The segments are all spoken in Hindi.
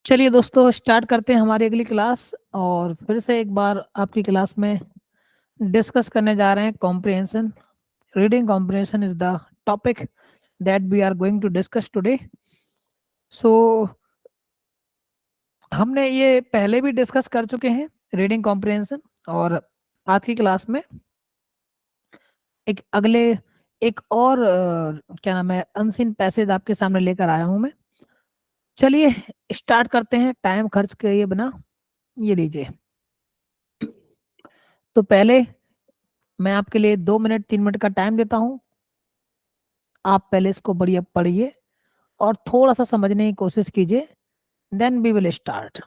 चलिए दोस्तों स्टार्ट करते हैं हमारी अगली क्लास और फिर से एक बार आपकी क्लास में डिस्कस करने जा रहे हैं comprehension. Reading comprehension is the topic that we are going to discuss today. So हमने ये पहले भी डिस्कस कर चुके हैं रीडिंग कॉम्प्रिहेंशन, और आज की क्लास में एक अगले एक और क्या नाम है अनसीन पैसेज आपके सामने लेकर आया हूं मैं। चलिए स्टार्ट करते हैं टाइम खर्च किए बिना। ये लीजिए। तो पहले मैं आपके लिए 2 मिनट 3 मिनट का टाइम देता हूं। आप पहले इसको बढ़िया पढ़िए और थोड़ा सा समझने की कोशिश कीजिए, देन वी विल स्टार्ट।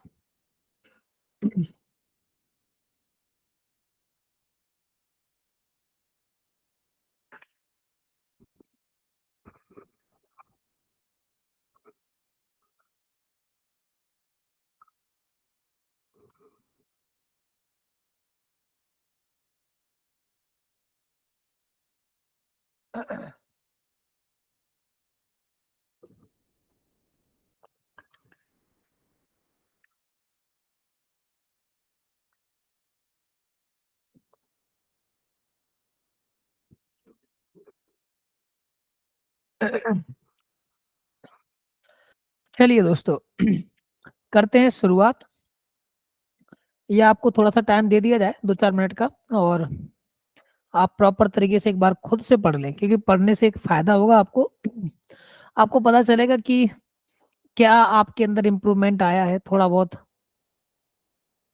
चलिए दोस्तों करते हैं शुरुआत। ये आपको थोड़ा सा टाइम दे दिया जाए 2-4 मिनट का, और आप प्रॉपर तरीके से एक बार खुद से पढ़ लें, क्योंकि पढ़ने से एक फायदा होगा आपको। आपको पता चलेगा कि क्या आपके अंदर इम्प्रूवमेंट आया है, थोड़ा बहुत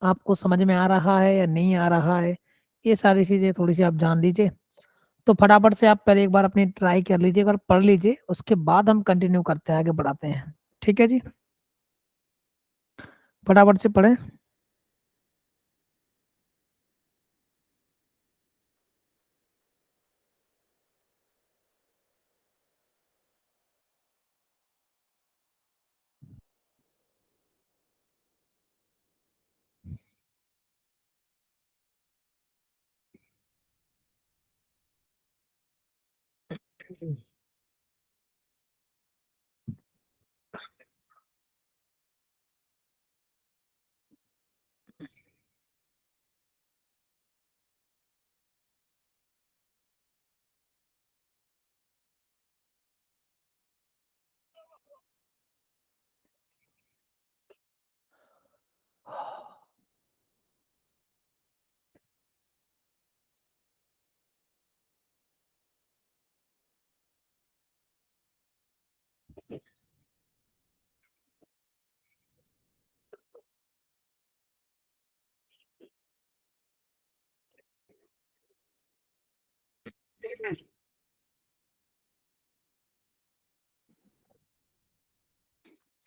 आपको समझ में आ रहा है या नहीं आ रहा है। ये सारी चीजें थोड़ी सी आप जान लीजिए। तो फटाफट से आप पहले एक बार अपनी ट्राई कर लीजिए, एक बार पढ़ लीजिए, उसके बाद हम कंटिन्यू करते हैं, आगे बढ़ाते हैं। ठीक है जी, फटाफट से पढ़ें।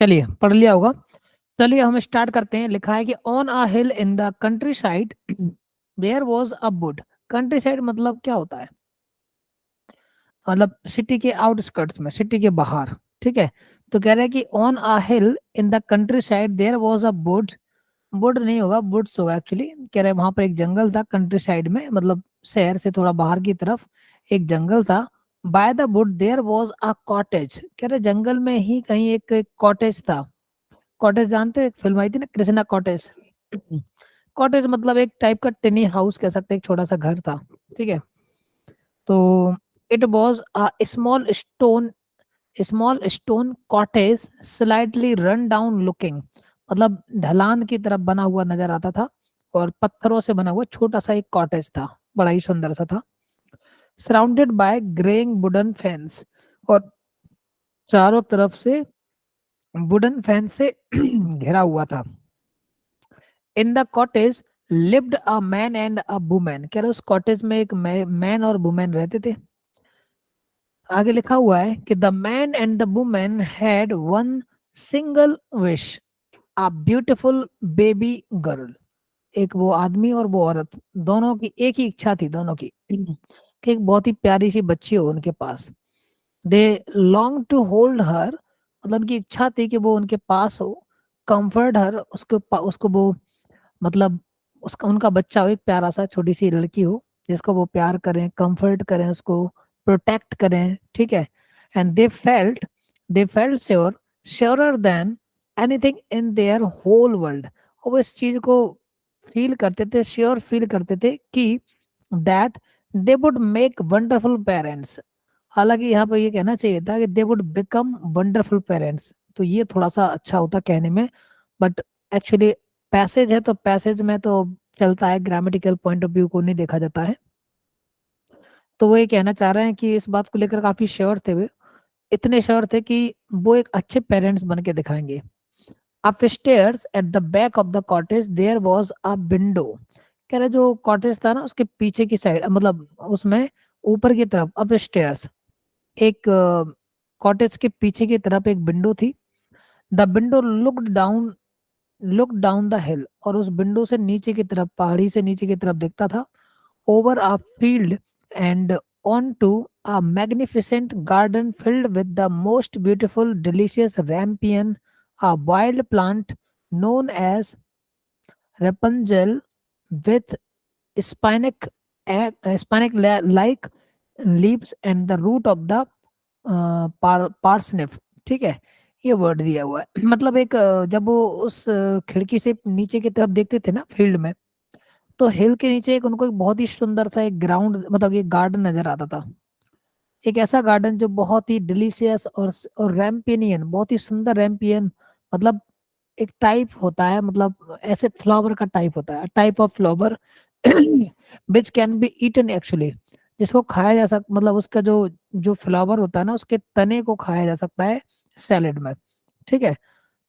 चलिए पढ़ लिया होगा। चलिए हम स्टार्ट करते हैं। लिखा है कि on a hill in the countryside there was a wood. Countryside मतलब क्या होता है? मतलब सिटी के आउटस्कर्ट्स में, सिटी के बाहर। ठीक है, तो कह रहे हैं कि on a hill in the countryside there was a wood. Wood नहीं होगा, वुड्स होगा एक्चुअली। कह रहे हैं वहां पर एक जंगल था कंट्री साइड में, मतलब शहर से थोड़ा बाहर की तरफ एक जंगल था। By the wood there was a cottage. कह रहे जंगल में ही कहीं एक कॉटेज था। कॉटेज जानते हैं, एक फिल्म आई थी ना, कृष्णा कॉटेज। कॉटेज मतलब एक टाइप का टिनी हाउस कह सकते हैं, एक छोटा सा घर था। ठीक है, तो it was a small stone cottage slightly run down looking. मतलब ढलान की तरफ बना हुआ नजर आता था, और पत्थरों से बना हुआ छोटा सा एक कॉटेज था, बड़ा ही सुंदर सा था। Surrounded by greying wooden fence, और चारों तरफ से वुडन फेंस से घिरा हुआ था। इन the cottage lived a man and a women. कह रहे उस कॉटेज में एक मैन और वुमेन रहते थे। आगे लिखा हुआ है कि the man and the women had one single wish, a beautiful baby girl. एक वो आदमी और वो औरत, दोनों की एक ही इच्छा थी, दोनों की कि एक बहुत ही प्यारी सी बच्ची हो उनके पास। दे लॉन्ग टू होल्ड हर, मतलब उनकी इच्छा थी कि वो उनके पास हो। कंफर्ट हर, उसको वो मतलब उसका उनका बच्चा हो, एक प्यारा सा छोटी सी लड़की हो जिसको वो प्यार करें, कंफर्ट करें, उसको प्रोटेक्ट करें। ठीक है, and they felt sure, surer than anything in their whole world. और वो इस चीज को फील करते थे, श्योर फील करते थे कि that they would make wonderful parents. हालांकि यहाँ पे ये कहना चाहिए था कि they would become wonderful parents, तो ये थोड़ा सा अच्छा होता कहने में, बट एक्चुअली पैसेज है तो पैसेज में तो चलता है, ग्रामेटिकल पॉइंट ऑफ व्यू को नहीं देखा जाता है। तो वो ये कहना चाह रहे हैं कि इस बात को लेकर काफी श्योर थे वे, इतने श्योर थे कि वो एक अच्छे पेरेंट्स बन के दिखाएंगे। Upstairs at the back of the cottage there was a window। कह रहे जो कॉटेज था ना उसके पीछे की साइड, मतलब उसमें ऊपर की तरफ अपस्टेयर्स एक कॉटेज के पीछे की तरफ एक विंडो थी। The window look down the हिल, और उस विंडो से नीचे की तरफ, पहाड़ी से नीचे की तरफ दिखता था। Over a field and on to a magnificent garden filled with the most beautiful delicious rampion, a wild plant known as Rapunzel with spinac like leaves and the root of the parsnip। ठीक है, ये वर्ड दिया हुआ है। मतलब एक जब वो उस खिड़की से नीचे की तरफ देखते थे ना फील्ड में, तो हिल के नीचे एक उनको एक बहुत ही सुंदर सा एक ग्राउंड, मतलब एक गार्डन नजर आता था। एक ऐसा गार्डन जो बहुत ही डिलीशियस और रैम्पेनियन, बहुत ही सुंदर रैम्पियन, मतलब एक टाइप होता है, मतलब ऐसे फ्लावर का टाइप होता है, type of flower which can be eaten actually, जिसको खाया जा सकता, मतलब उसका जो जो फ्लावर होता है ना उसके तने को खाया जा सकता है सैलेड में। ठीक है,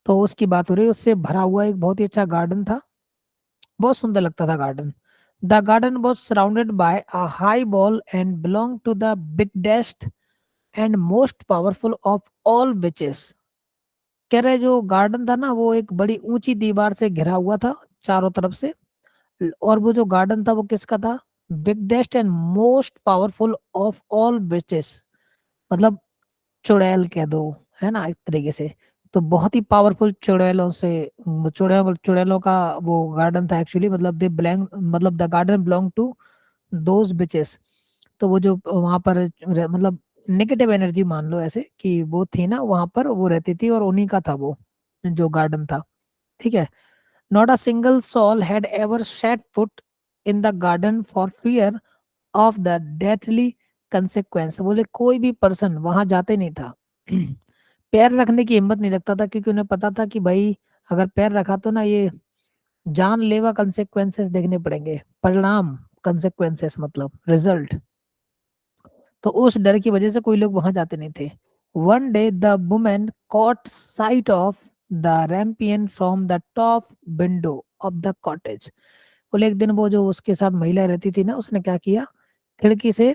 तो उसकी बात हो रही है, उससे भरा हुआ एक बहुत ही अच्छा गार्डन था, बहुत सुंदर लगता था garden. The garden was surrounded by a high wall and belong to the biggest and most powerful of all witches. कह रहे जो गार्डन था ना वो एक बड़ी ऊंची दीवार से घिरा हुआ था चारों तरफ से, और वो जो गार्डन था वो किसका था? Biggest and most powerful of all witches, मतलब चुड़ैल कह दो, है ना एक तरीके से। तो बहुत ही पावरफुल चुड़ैलों से, चुड़ैलों चुड़ैलों का वो गार्डन था एक्चुअली, मतलब दे बिलोंग, मतलब the garden belong to those witches. तो वो जो वहां पर मतलब नेगेटिव एनर्जी मान लो ऐसे कि वो थी ना वहां पर, वो रहती थी, और उन्हीं का था वो जो गार्डन था। ठीक है, not a single soul had ever set foot in the garden for fear of the deathly consequence. बोले कोई भी पर्सन वहां जाते नहीं था पैर रखने की हिम्मत नहीं रखता था, क्योंकि उन्हें पता था कि भाई अगर पैर रखा तो ना ये जानलेवा कंसिक्वेंसेस देखने पड़ेंगे, परिणाम, कंसिक्वेंसेस मतलब रिजल्ट। तो उस डर की वजह से कोई लोग वहां जाते नहीं थे। One day the woman caught sight of the rampion from the top window of the cottage. बोले एक दिन वो जो उसके साथ महिला रहती थी ना, उसने क्या किया, खिड़की से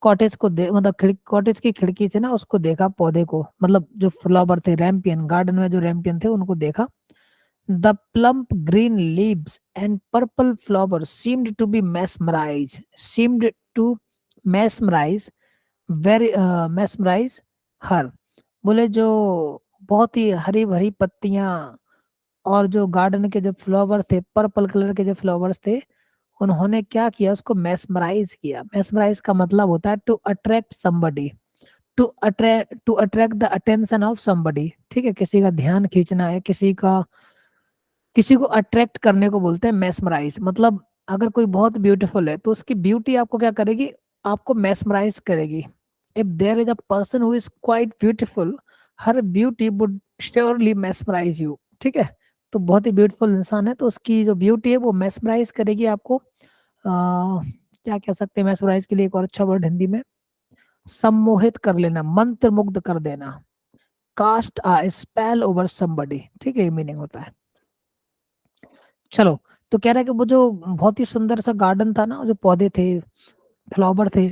कॉटेज को मतलब कॉटेज की खिड़की से ना उसको देखा, पौधे को, मतलब जो फ्लावर थे रैम्पियन, गार्डन में जो रैम्पियन थे उनको देखा। The plump green leaves and purple flower seemed to very mesmerize her. बोले जो बहुत ही हरी भरी पत्तियां और जो गार्डन के जो फ्लावर थे, पर्पल कलर के जो फ्लावर्स थे, उन्होंने क्या किया, उसको mesmerize किया। mesmerize का मतलब होता है to attract somebody, to attract the attention of somebody। ठीक है, किसी का ध्यान खींचना है, किसी को अट्रैक्ट करने को बोलते हैं mesmerize। मतलब अगर कोई बहुत ब्यूटीफुल है तो उसकी ब्यूटी आपको क्या करेगी, आपको mesmerize करेगी। If there is a person who is quite beautiful, her beauty would surely mesmerize you. ठीक है, तो बहुत ही ब्यूटीफुल इंसान है तो उसकी जो ब्यूटी है वो mesmerize करेगी आपको। क्या कह सकते हैं mesmerize के लिए एक और अच्छा वर्ड हिंदी में? सम्मोहित कर लेना, मंत्र मुग्ध कर देना, cast a spell over somebody. ठीक है, ये मीनिंग होता है। चलो, तो कह रहा है कि वो जो बहुत ही सुंदर सा गार्डन था ना, जो पौधे थे, फ्लावर थे,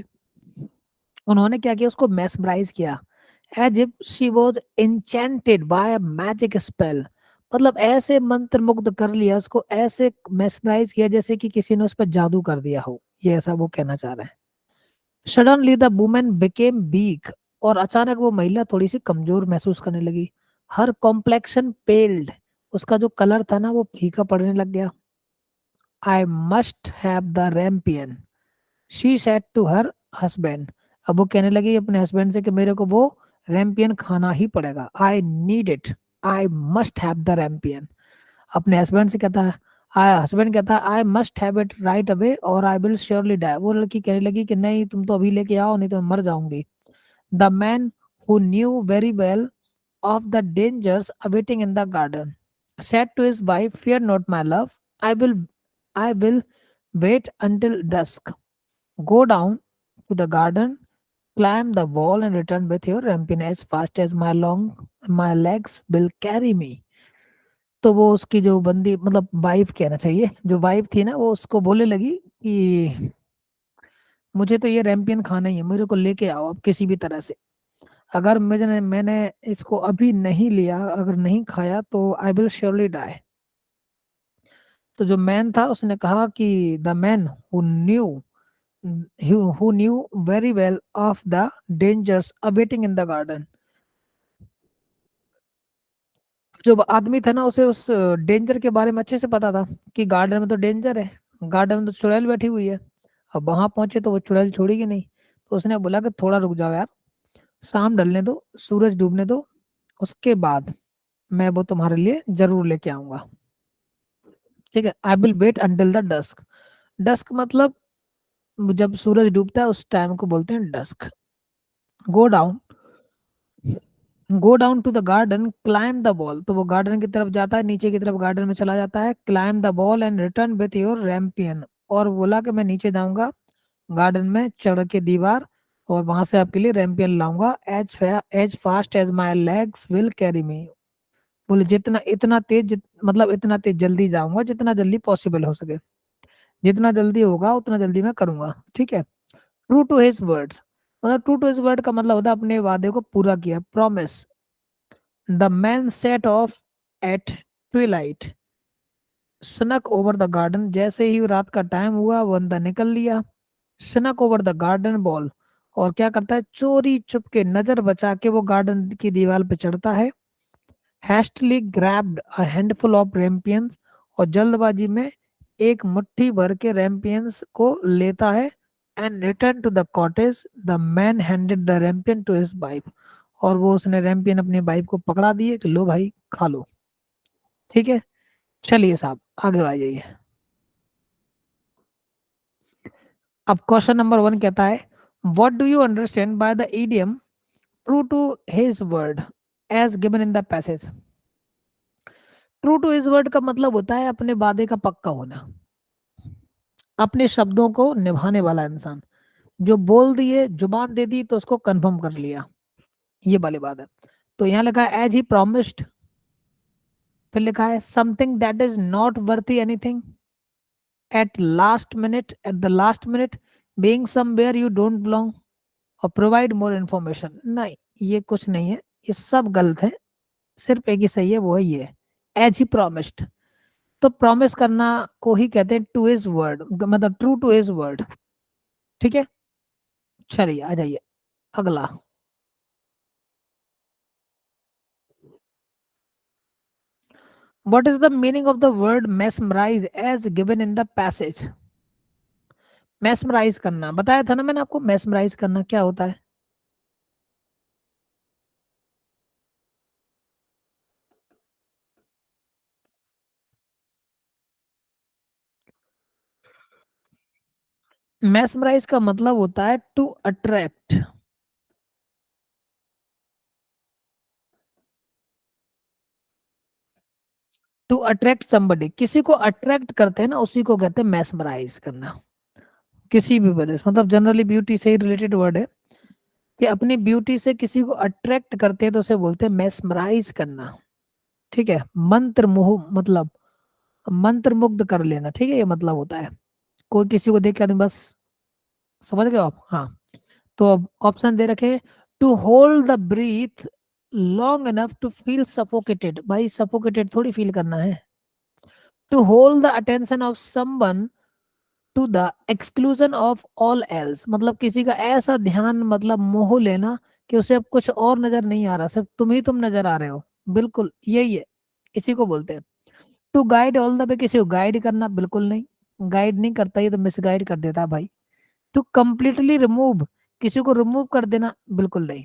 उन्होंने क्या किया, उसको mesmerize किया। As if she was enchanted by a magic spell, मतलब ऐसे मंत्र मुग्ध कर लिया उसको, ऐसे mesmerize किया जैसे कि किसी ने उस पर जादू कर दिया हो, ये ऐसा वो कहना चाह रहे हैं। Suddenly the women became week, और अचानक वो महिला थोड़ी सी कमजोर महसूस करने लगी। हर कॉम्प्लेक्शन पेल्ड, उसका जो कलर था ना वो फीका पड़ने लग गया। I must have the rampion, she said to her husband. अब वो कहने लगी अपने हस्बैंड से कि मेरे को वो रैम्पियन खाना ही पड़ेगा, I need it. I must have the rampion. अपने हस्बैंड से कहता है, आई हस्बैंड कहता है I must have it right away और आई विल श्योरली डाई। वो लड़की कहने लगी कि नहीं तुम तो अभी लेके आओ, नहीं तो मैं मर जाऊंगी। The man who knew very well of the dangers awaiting in the garden said to his wife, fear not my love, i will I will wait until dusk. Go down to the garden, climb the wall and return with your rampin as fast as my legs will carry me. तो वो उसकी जो बंदी मतलब वाइफ कहना चाहिए, जो वाइफ थी ना, वो उसको बोलने लगी कि मुझे तो ये रैम्पियन खाना ही है, मेरे को लेके आओ अब किसी भी तरह से। अगर मैंने इसको अभी नहीं लिया, अगर नहीं खाया तो आई विल श्योरली डाई। तो जो मैन था उसने कहा कि the man who knew very well of the dangers awaiting in the garden. जो आदमी था ना उसे उस डेंजर के बारे में अच्छे से पता था कि गार्डन में तो डेंजर है, गार्डन में तो चुड़ैल बैठी हुई है। अब वहां पहुंचे तो वो चुड़ैल छोड़ेगी नहीं। तो उसने बोला कि थोड़ा रुक जाओ यार, शाम ढलने दो, सूरज डूबने दो, उसके बाद मैं वो तुम्हारे लिए जरूर लेके आऊंगा। ठीक है, I will wait until the dusk. Dusk मतलब जब सूरज डूबता है उस टाइम को बोलते हैं dusk. Go down go down to the garden, climb the wall. तो वो गार्डन की तरफ जाता है, नीचे की तरफ गार्डन में चला जाता है। Climb the wall and return with your rampion. और बोला कि मैं नीचे जाऊंगा गार्डन में चढ़ के दीवार, और वहां से आपके लिए रैम्पियन लाऊंगा as fast as my legs will carry me. बोले जितना इतना तेज मतलब इतना तेज जल्दी जाऊंगा जितना जल्दी पॉसिबल हो सके, जितना जल्दी होगा उतना जल्दी मैं करूंगा। ठीक है। ट्रू टू हिज वर्ड्स, मतलब ट्रू टू हिज वर्ड का मतलब होता है अपने वादे को पूरा किया, promise. The man set off at twilight, snuck over the garden. जैसे ही रात का टाइम हुआ वो बंदा निकल लिया, स्नक ओवर द गार्डन बॉल। और क्या करता है, चोरी चुप के नजर बचा के वो गार्डन की दीवार पे चढ़ता है। हैस्टली ग्रैब्ड अ हैंडफुल ऑफ रैम्पियंस, और जल्दबाजी में एक मुट्ठी भर के रैम्पियंस को लेता है। And return to the cottage, the man handed the rampion to his wife. और वो उसने रैम्पियन अपनी वाइफ को पकड़ा दिए कि लो भाई खा लो। ठीक है, चलिए साहब आगे आ जाइए। अब क्वेश्चन नंबर 1 कहता है, what do you understand by the idiom true to his word as given in the passage. True to his word का मतलब होता है अपने वादे का पक्का होना, अपने शब्दों को निभाने वाला इंसान। जो बोल दिए, जुबान दे दी तो उसको कंफर्म कर लिया, ये वाली बात है। तो यहाँ लिखा है एज ही प्रॉमिस्ड, फिर लिखा है something that is not worth anything, eight the last minute, being somewhere you don't belong, और प्रोवाइड मोर इन्फॉर्मेशन। नहीं, ये कुछ नहीं है, ये सब गलत है, सिर्फ एक ही सही है, वो है ये, एज ही प्रॉमिस्ड। तो प्रॉमिस करना को ही कहते हैं टू हिज वर्ड, मतलब ट्रू टू हिज वर्ड। ठीक है, चलिए आ जाइए अगला। What is the meaning of the word mesmerize as given in the passage. mesmerize करना बताया था ना मैंने आपको, mesmerize करना क्या होता है। mesmerize का मतलब होता है to attract, to attract somebody। किसी को अट्रैक्ट करते हैं ना, उसी को कहते हैं mesmerize करना। किसी भी वजह से, मतलब जनरली ब्यूटी से ही रिलेटेड वर्ड है, कि अपनी ब्यूटी से किसी को अट्रैक्ट करते हैं तो उसे बोलते हैं mesmerize करना। ठीक है, मंत्र मोह मतलब मंत्र मुग्ध कर लेना, ठीक है, ये मतलब होता है। कोई किसी को देख के आदमी बस, समझ गए आप। हाँ, तो अब ऑप्शन दे रखे, to hold the breath long enough to feel suffocated. भाई सफोकेटेड थोड़ी फील करना है। To hold the attention of someone to the exclusion of all else, मतलब किसी का ऐसा ध्यान मतलब मोह लेना कि उसे अब कुछ और नजर नहीं आ रहा, सिर्फ तुम नजर आ रहे हो। बिल्कुल यही है, इसी को बोलते हैं। To guide all the way, किसी को गाइड करना, बिल्कुल नहीं, गाइड नहीं करता, ये तो मिसगाइड कर देता है भाई। टू कंप्लीटली रिमूव, किसी को रिमूव कर देना, बिल्कुल नहीं।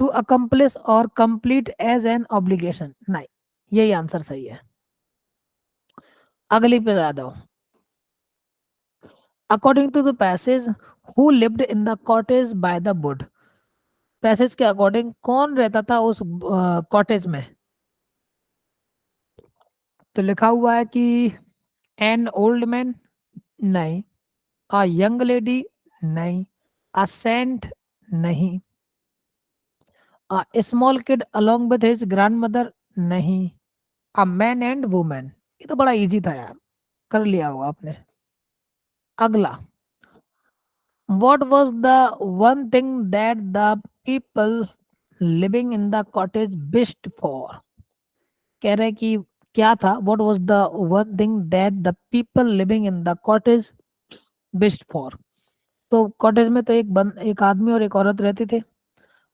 टू अकम्प्लिश और कंप्लीट एज एन ऑब्लिगेशन, नहीं, यही आंसर सही है। अगली पे आ जाओ। According to the passage, who lived in the cottage by the wood, passage के अकॉर्डिंग कौन रहता था उस कॉटेज में? तो लिखा हुआ है कि एन ओल्ड मैन, नहीं। अ यंग लेडी, नहीं। अ सेंट, नहीं। A small kid along with his grandmother, नहीं। अ मैन एंड वुमेन, ये तो बड़ा इजी था यार, कर लिया होगा आपने। अगला, what was the one thing that the people living in the cottage wished for, कह रहे कि क्या था, what was the one thing that the people living in the cottage wished for. तो कॉटेज में तो एक आदमी और एक औरत रहते थे,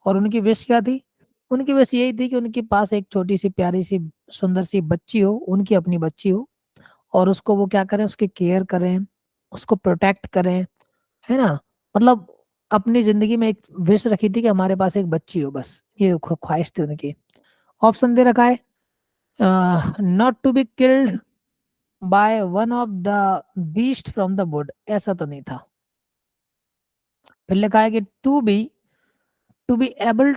और उनकी विश क्या थी? उनकी विश यही थी कि उनके पास एक छोटी सी प्यारी सी सुंदर सी बच्ची हो, उनकी अपनी बच्ची हो, और उसको वो क्या करें, उसकी केयर करें, उसको प्रोटेक्ट करें, है ना। मतलब अपनी जिंदगी में एक विश रखी थी कि हमारे पास एक बच्ची हो, बस ये ख्वाहिश थी उनकी। ऑप्शन दे रखा है, not to be killed by one of the beast from the wood, ऐसा तो नहीं था। फिर लिखा है कि to be able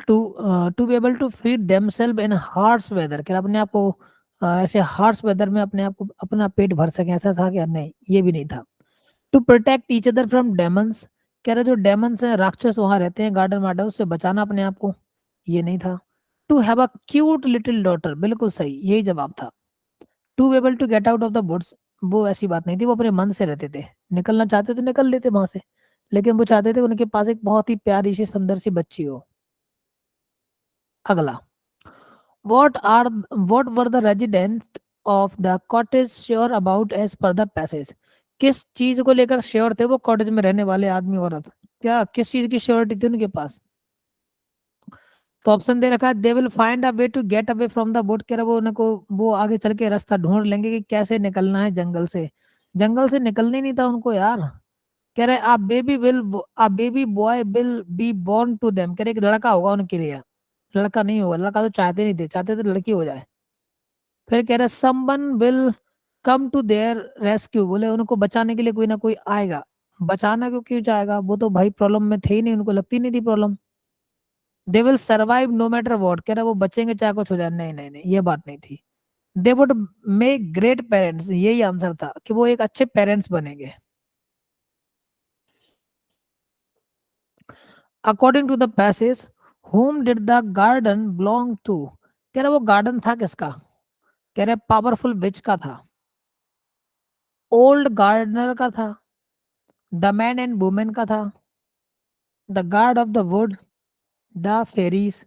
to feed themselves in harsh weather, क्या अपने आप को ऐसे हार्श वेदर में अपने आप को अपना पेट भर सके, ऐसा था क्या? नहीं, ये भी नहीं था। To protect each other from demons, कह रहे जो डेमंस हैं, राक्षस वहां रहते हैं गार्डन वार्डन, उससे बचाना अपने आप को, ये नहीं था। To have a cute little daughter, बिल्कुल सही, यही जवाब था। To be able to get out of the woods, वो ऐसी बात नहीं थी, वो अपने मन से रहते थे, निकलना चाहते तो निकल लेते वहां से, लेकिन वो चाहते थे उनके पास एक बहुत ही प्यारी सी सुंदर सी बच्ची हो। अगला, What are what were the residents of the cottage sure about as per the passage? किस चीज को लेकर श्योर थे वो कॉटेज में रहने वाले आदमी औरत, क्या किस चीज की श्योरिटी थी उनके पास? तो ऑप्शन दे रखा है, they will find a way to get away from the boat, कह रहा वो उनको वो आगे चल के रास्ता ढूंढ लेंगे कि कैसे निकलना है जंगल से। जंगल से निकलने ही नहीं था उनको यार। कह रहे a baby boy will be born to them, कह रहे एक लड़का होगा उनके लिए, लड़का नहीं होगा, लड़का तो चाहते नहीं थे, चाहते थे लड़की हो जाए। फिर कह रहे someone will come to their rescue, बोले उनको बचाने के लिए कोई ना कोई आएगा। बचाना क्यों जाएगा, वो तो भाई प्रॉब्लम में थे ही नहीं, उनको लगती नहीं थी problem. They will survive no matter what, कह रहा वो बचेंगे चाहे कुछ हो जाए, नहीं नहीं नहीं, ये बात नहीं थी। They would make great parents, यही आंसर था कि वो एक अच्छे पेरेंट्स बनेंगे। According to the passage, whom did the garden belong to, कह रहा वो गार्डन था किसका? कह रहे पावरफुल विच का था, ओल्ड गार्डनर का था, द मैन एंड वुमेन का था, the guard of the wood, the fairies,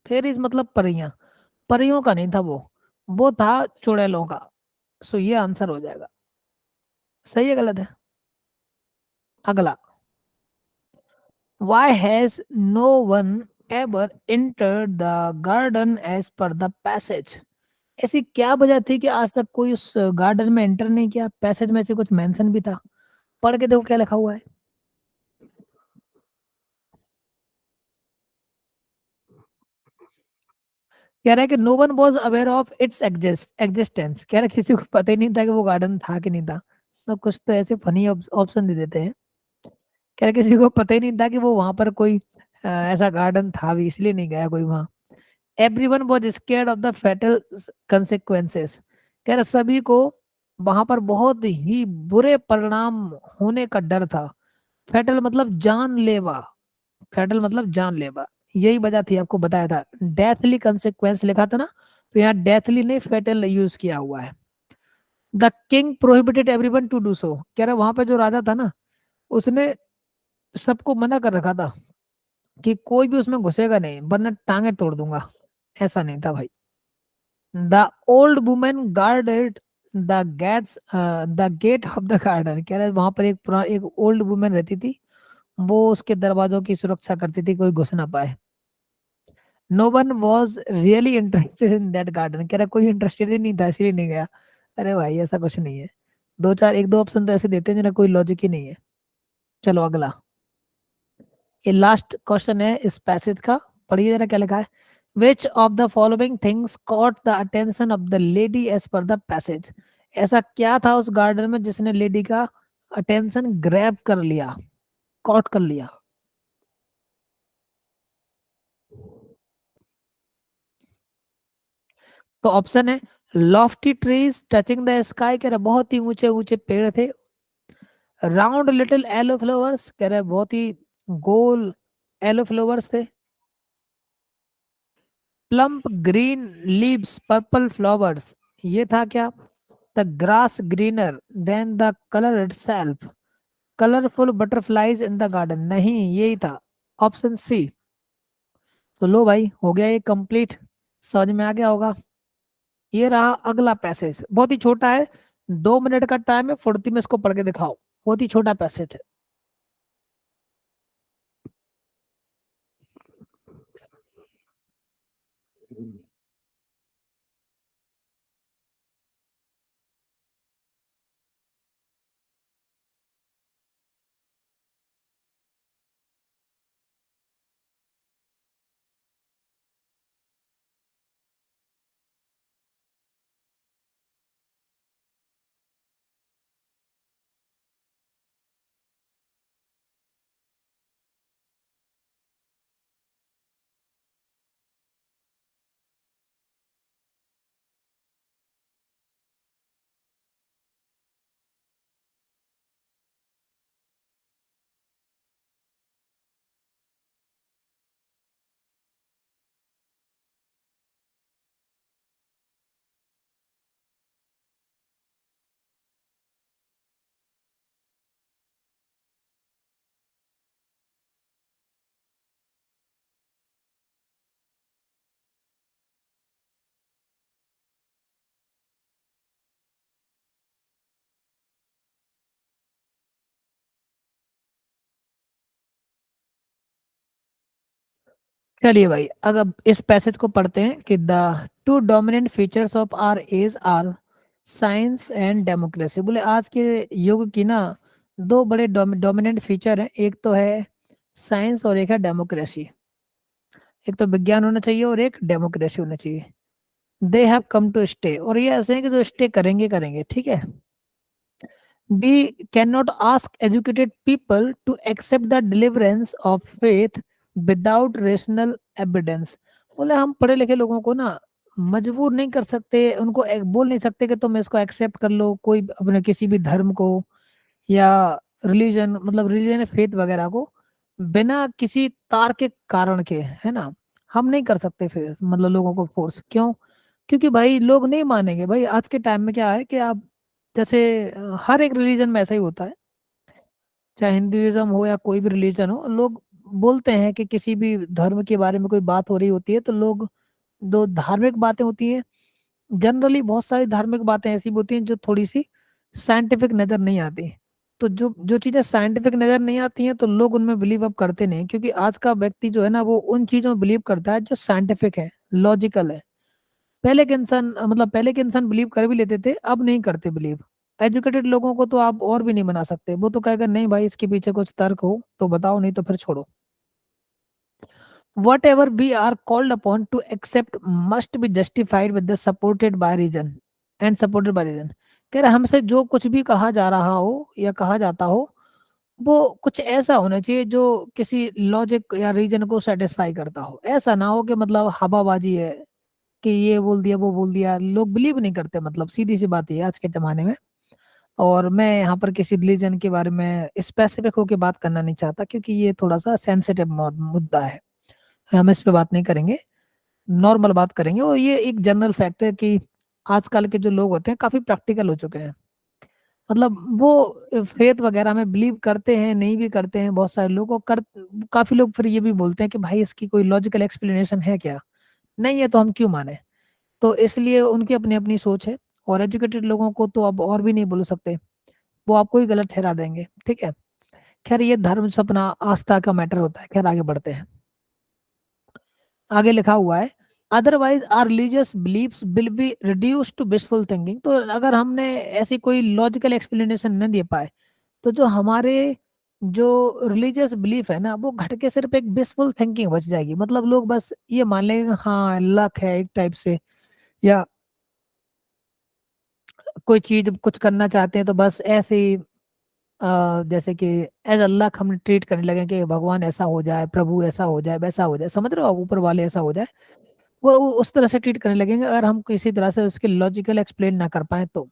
fairies मतलब परियां, परियों का नहीं था वो था चुड़ैलों का। सो ये आंसर हो जाएगा। सही है गलत है? अगला, why has no one ever entered the garden as per the passage, ऐसी क्या वजह थी कि आज तक कोई उस गार्डन में एंटर नहीं किया? पैसेज में से कुछ मेंशन भी था, पढ़ के देखो क्या लिखा हुआ है। कह रहा है कि no one was aware of its existence, कह रहा है किसी को पता ही नहीं था कि वो गार्डन था कि नहीं था। तो कुछ तो ऐसे फनी ऑप्शन दे देते हैं। कह रहा किसी को पता ही नहीं था कि वो वहां पर कोई ऐसा गार्डन था भी, इसलिए नहीं गया कोई वहां। Everyone was scared of the fatal consequences, कह रहा सभी को वहां पर बहुत ही बुरे परिणाम होने का डर था। फैटल मतलब जानलेवा, फैटल मतलब जानलेवा, यही वजह थी, आपको बताया था। डेथली कंसेक्वेंस लिखा था ना, तो यहाँ डेथली नहीं फेटल यूज किया हुआ है। The king prohibited everyone to do so, कह रहा वहां पे जो राजा था ना, उसने सबको मना कर रखा था कि कोई भी उसमें घुसेगा नहीं वरना टांगे तोड़ दूंगा, ऐसा नहीं था भाई। The old women guarded the gate of the garden, कह रहे वहां पर एक ओल्ड वुमेन रहती थी, वो उसके दरवाजों की सुरक्षा करती थी, कोई घुस ना पाए। No one was really interested in that garden, कह रहा कोई इंटरेस्टेड ही नहीं था इसलिए नहीं गया। अरे भाई ऐसा कुछ नहीं है, दो चार एक दो ऑप्शन तो ऐसे देते हैं जिन्हें कोई लॉजिक ही नहीं है। चलो अगला, ये लास्ट क्वेश्चन है इस पैसेज का। पढ़िए जरा क्या लिखा है। Which of the following things caught the attention of the lady as per the passage. ऐसा क्या था उस गार्डन में जिसने लेडी का अटेंशन ग्रैब कर लिया, कॉट कर लिया। तो ऑप्शन है Lofty trees touching the sky, कह रहे बहुत ही ऊंचे ऊंचे पेड़ थे। राउंड लिटिल एलो फ्लावर्स, कह रहे बहुत ही गोल एलो फ्लावर्स थे। Plump green leaves purple flowers, ये था क्या। The grass greener than the colour itself, colourful butterflies in the garden, नहीं यही था ऑप्शन सी। तो लो भाई हो गया ये कंप्लीट, समझ में आ गया होगा। ये रहा अगला पैसेज, बहुत ही छोटा है, 2 मिनट का टाइम है, फुर्ती में इसको पढ़ के दिखाओ, बहुत ही छोटा पैसेज है। चलिए भाई अगर इस पैसेज को पढ़ते हैं कि the two dominant features of our age are science and democracy. बोले आज के युग की ना दो बड़े डोमिनेंट फीचर हैं, एक तो है साइंस और एक है डेमोक्रेसी। एक तो विज्ञान होना चाहिए और एक डेमोक्रेसी होना चाहिए। They have come to stay, और ये ऐसे हैं कि जो स्टे करेंगे करेंगे, ठीक है। We cannot ask educated people to accept the deliverance of faith without rational evidence। बोले हम पढ़े लिखे लोगों को ना मजबूर नहीं कर सकते, उनको बोल नहीं सकते कि तुम इसको एक्सेप्ट कर लो, कोई अपने किसी भी धर्म को या रिलीजन, मतलब रिलीजन फेथ वगैरह को बिना किसी तार्किक कारण के, है ना। हम नहीं कर सकते फिर मतलब लोगों को फोर्स, क्यों। क्योंकि भाई लोग नहीं मानेंगे भाई। आज के टाइम में क्या है कि आप जैसे हर एक रिलीजन में ऐसा ही होता है, चाहे हिंदुइज्म हो या कोई भी रिलीजन हो, लोग बोलते हैं कि किसी भी धर्म के बारे में कोई बात हो रही होती है तो लोग, दो धार्मिक बातें होती हैं, जनरली बहुत सारी धार्मिक बातें ऐसी भी होती हैं जो थोड़ी सी साइंटिफिक नजर नहीं आती। तो जो जो चीजें साइंटिफिक नजर नहीं आती हैं तो लोग उनमें बिलीव अब करते नहीं, क्योंकि आज का व्यक्ति जो है ना वो उन चीजों में बिलीव करता है जो साइंटिफिक है, लॉजिकल है। पहले के इंसान मतलब पहले के इंसान बिलीव कर भी लेते थे, अब नहीं करते बिलीव। एजुकेटेड लोगों को तो आप और भी नहीं बना सकते, वो तो कहेगा नहीं भाई इसके पीछे कुछ तर्क हो तो बताओ, नहीं तो फिर छोड़ो। Whatever we are called upon to accept must be justified with the supported by reason and supported by reason. कह रहे हमसे जो कुछ भी कहा जा रहा हो या कहा जाता हो वो कुछ ऐसा होना चाहिए जो किसी लॉजिक या रीजन को सेटिस्फाई करता हो। ऐसा ना हो कि मतलब हवाबाजी है कि ये बोल दिया वो बोल दिया, लोग बिलीव नहीं करते, मतलब सीधी सी बात है आज के जमाने में। और मैं यहाँ पर किसी रिलीजन के बारे में स्पेसिफिक होकर बात करना नहीं चाहता, क्योंकि ये थोड़ा सा सेंसिटिव मुद्दा है, हम इस पे बात नहीं करेंगे, नॉर्मल बात करेंगे। और ये एक जनरल फैक्ट है कि आजकल के जो लोग होते हैं काफी प्रैक्टिकल हो चुके हैं, मतलब वो फेथ वगैरह में बिलीव करते हैं, नहीं भी करते हैं बहुत सारे लोग, और कर काफी लोग फिर ये भी बोलते हैं कि भाई इसकी कोई लॉजिकल एक्सप्लेनेशन है क्या, नहीं है तो हम क्यों माने। तो इसलिए उनकी अपनी अपनी सोच है, और एजुकेटेड लोगों को तो अब और भी नहीं बोल सकते, वो आपको ही गलत ठहरा देंगे, ठीक है। खैर ये धर्म सपना आस्था का मैटर होता है। खैर आगे बढ़ते हैं। आगे लिखा हुआ है otherwise our religious beliefs will be reduce to wishful thinking. तो अगर हमने ऐसी कोई लॉजिकल एक्सप्लेनेशन न दे पाए तो जो हमारे जो रिलीजियस बिलीफ है ना, वो घट के सिर्फ एक विशफुल थिंकिंग बच जाएगी। मतलब लोग बस ये मान लेंगे हाँ लक है एक टाइप से, या कोई चीज कुछ करना चाहते हैं तो बस ऐसे ही जैसे कि एज अल्लाह हम ट्रीट करने लगे कि भगवान ऐसा हो जाए, प्रभु ऐसा हो जाए, वैसा हो जाए, समझ रहे हो आप, ऊपर वाले ऐसा हो जाए, वो उस तरह से ट्रीट करने लगेंगे अगर हम किसी तरह से उसके लॉजिकल एक्सप्लेन ना कर पाए तो।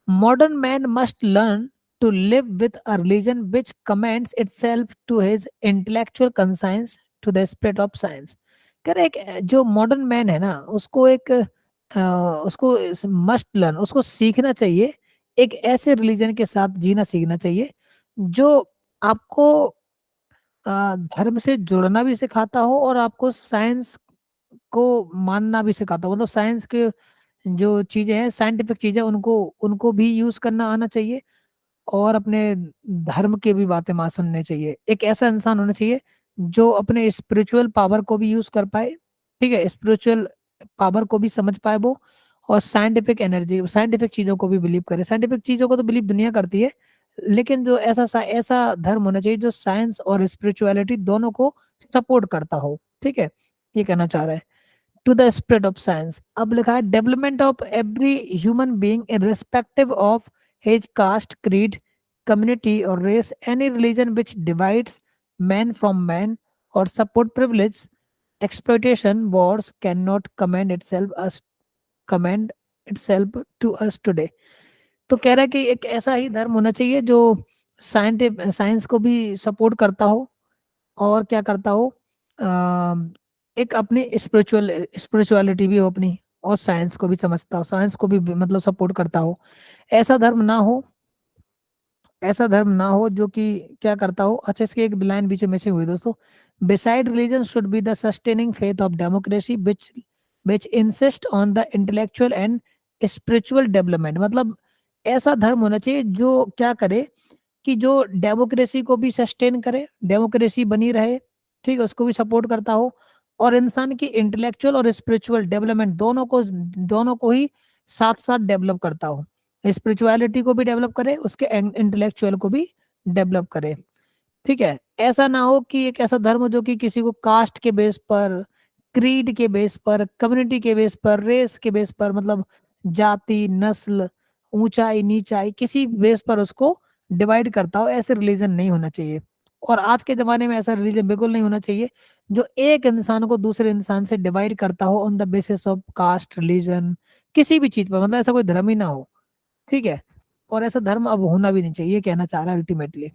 Modern man must learn to live with a religion which commends itself to his intellectual conscience to the spirit of science। कह रहे एक जो मॉडर्न मैन है ना, उसको एक उसको मस्ट लर्न, उसको सीखना चाहिए, एक ऐसे रिलीजन के साथ जीना सीखना चाहिए जो आपको धर्म से जुड़ना भी सिखाता हो और आपको साइंस को मानना भी सिखाता हो। मतलब साइंस के जो चीजें हैं, साइंटिफिक चीजें, उनको उनको भी यूज करना आना चाहिए और अपने धर्म की भी बातें मां सुननी चाहिए। एक ऐसा इंसान होना चाहिए जो अपने स्पिरिचुअल पावर को भी यूज कर पाए, ठीक है, स्पिरिचुअल पावर को भी समझ पाए वो, और साइंटिफिक एनर्जी, साइंटिफिक चीजों को भी बिलीव करे। साइंटिफिक चीजों को तो बिलीव दुनिया करती है, लेकिन जो ऐसा धर्म होना चाहिए जो साइंस और स्पिरिचुअलिटी दोनों को सपोर्ट करता हो, ठीक है, ये कहना चाह रहा है। To the spread of science, अब लिखा है development of every human being irrespective ऑफ his caste, creed, community or race, any religion which divides man from man or support privilege, exploitation, wars cannot commend itself to us today। तो कह रहा है कि एक ऐसा ही धर्म होना चाहिए जो साइंस को भी सपोर्ट करता हो, और क्या करता हो, एक अपनी स्पिरिचुअलिटी भी हो अपनी, और साइंस को भी समझता हो, साइंस को भी मतलब सपोर्ट करता हो। ऐसा धर्म ना हो, ऐसा धर्म ना हो जो कि क्या करता हो। अच्छा, इसके एक लाइन बीच में से हुई दोस्तों, beside religion should be the sustaining faith of democracy which insist on the intellectual and spiritual development. मतलब ऐसा धर्म होना चाहिए जो क्या करे कि जो डेमोक्रेसी को भी सस्टेन करे, डेमोक्रेसी बनी रहे, ठीक है, उसको भी सपोर्ट करता हो, और इंसान की इंटेलेक्चुअल और स्पिरिचुअल डेवलपमेंट दोनों को ही साथ साथ डेवलप करता हो। स्पिरिचुअलिटी को भी डेवलप करे, उसके इंटेलेक्चुअल को भी डेवलप करे, ठीक है। ऐसा ना हो कि एक ऐसा धर्म जो कि किसी को कास्ट के बेस पर, क्रीड के बेस पर, कम्युनिटी के बेस पर, रेस के बेस पर, मतलब जाति, नस्ल, ऊंचाई, नीचाई, किसी बेस पर उसको डिवाइड करता हो। ऐसे रिलीजन नहीं होना चाहिए, और आज के जमाने में ऐसा रिलीजन बिल्कुल नहीं होना चाहिए जो एक इंसान को दूसरे इंसान से डिवाइड करता हो on the basis of caste, religion, किसी भी चीज पर। मतलब ऐसा कोई धर्म ही ना हो, ठीक है, और ऐसा धर्म अब होना भी नहीं चाहिए, ये कहना चाह रहा है अल्टीमेटली।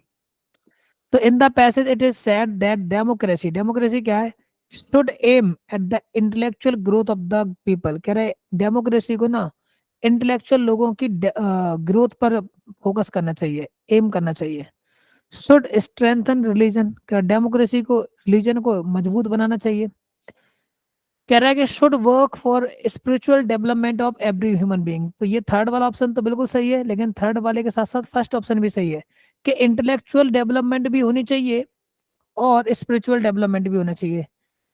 तो इन the passage it is said that democracy, democracy क्या है, should aim at the intellectual growth of the people. कह रहे डेमोक्रेसी को ना इंटेलेक्चुअल लोगों की ग्रोथ पर फोकस करना चाहिए, एम करना चाहिए। शुड स्ट्रेंथन रिलीजन, क्या डेमोक्रेसी को रिलीजन को मजबूत बनाना चाहिए। कह रहा है कि should work for spiritual development of every human being. तो ये थर्ड वाला ऑप्शन तो बिल्कुल सही है, लेकिन थर्ड वाले के साथ साथ फर्स्ट ऑप्शन भी सही है कि इंटेलेक्चुअल डेवलपमेंट भी होनी चाहिए और स्पिरिचुअल डेवलपमेंट भी होना चाहिए।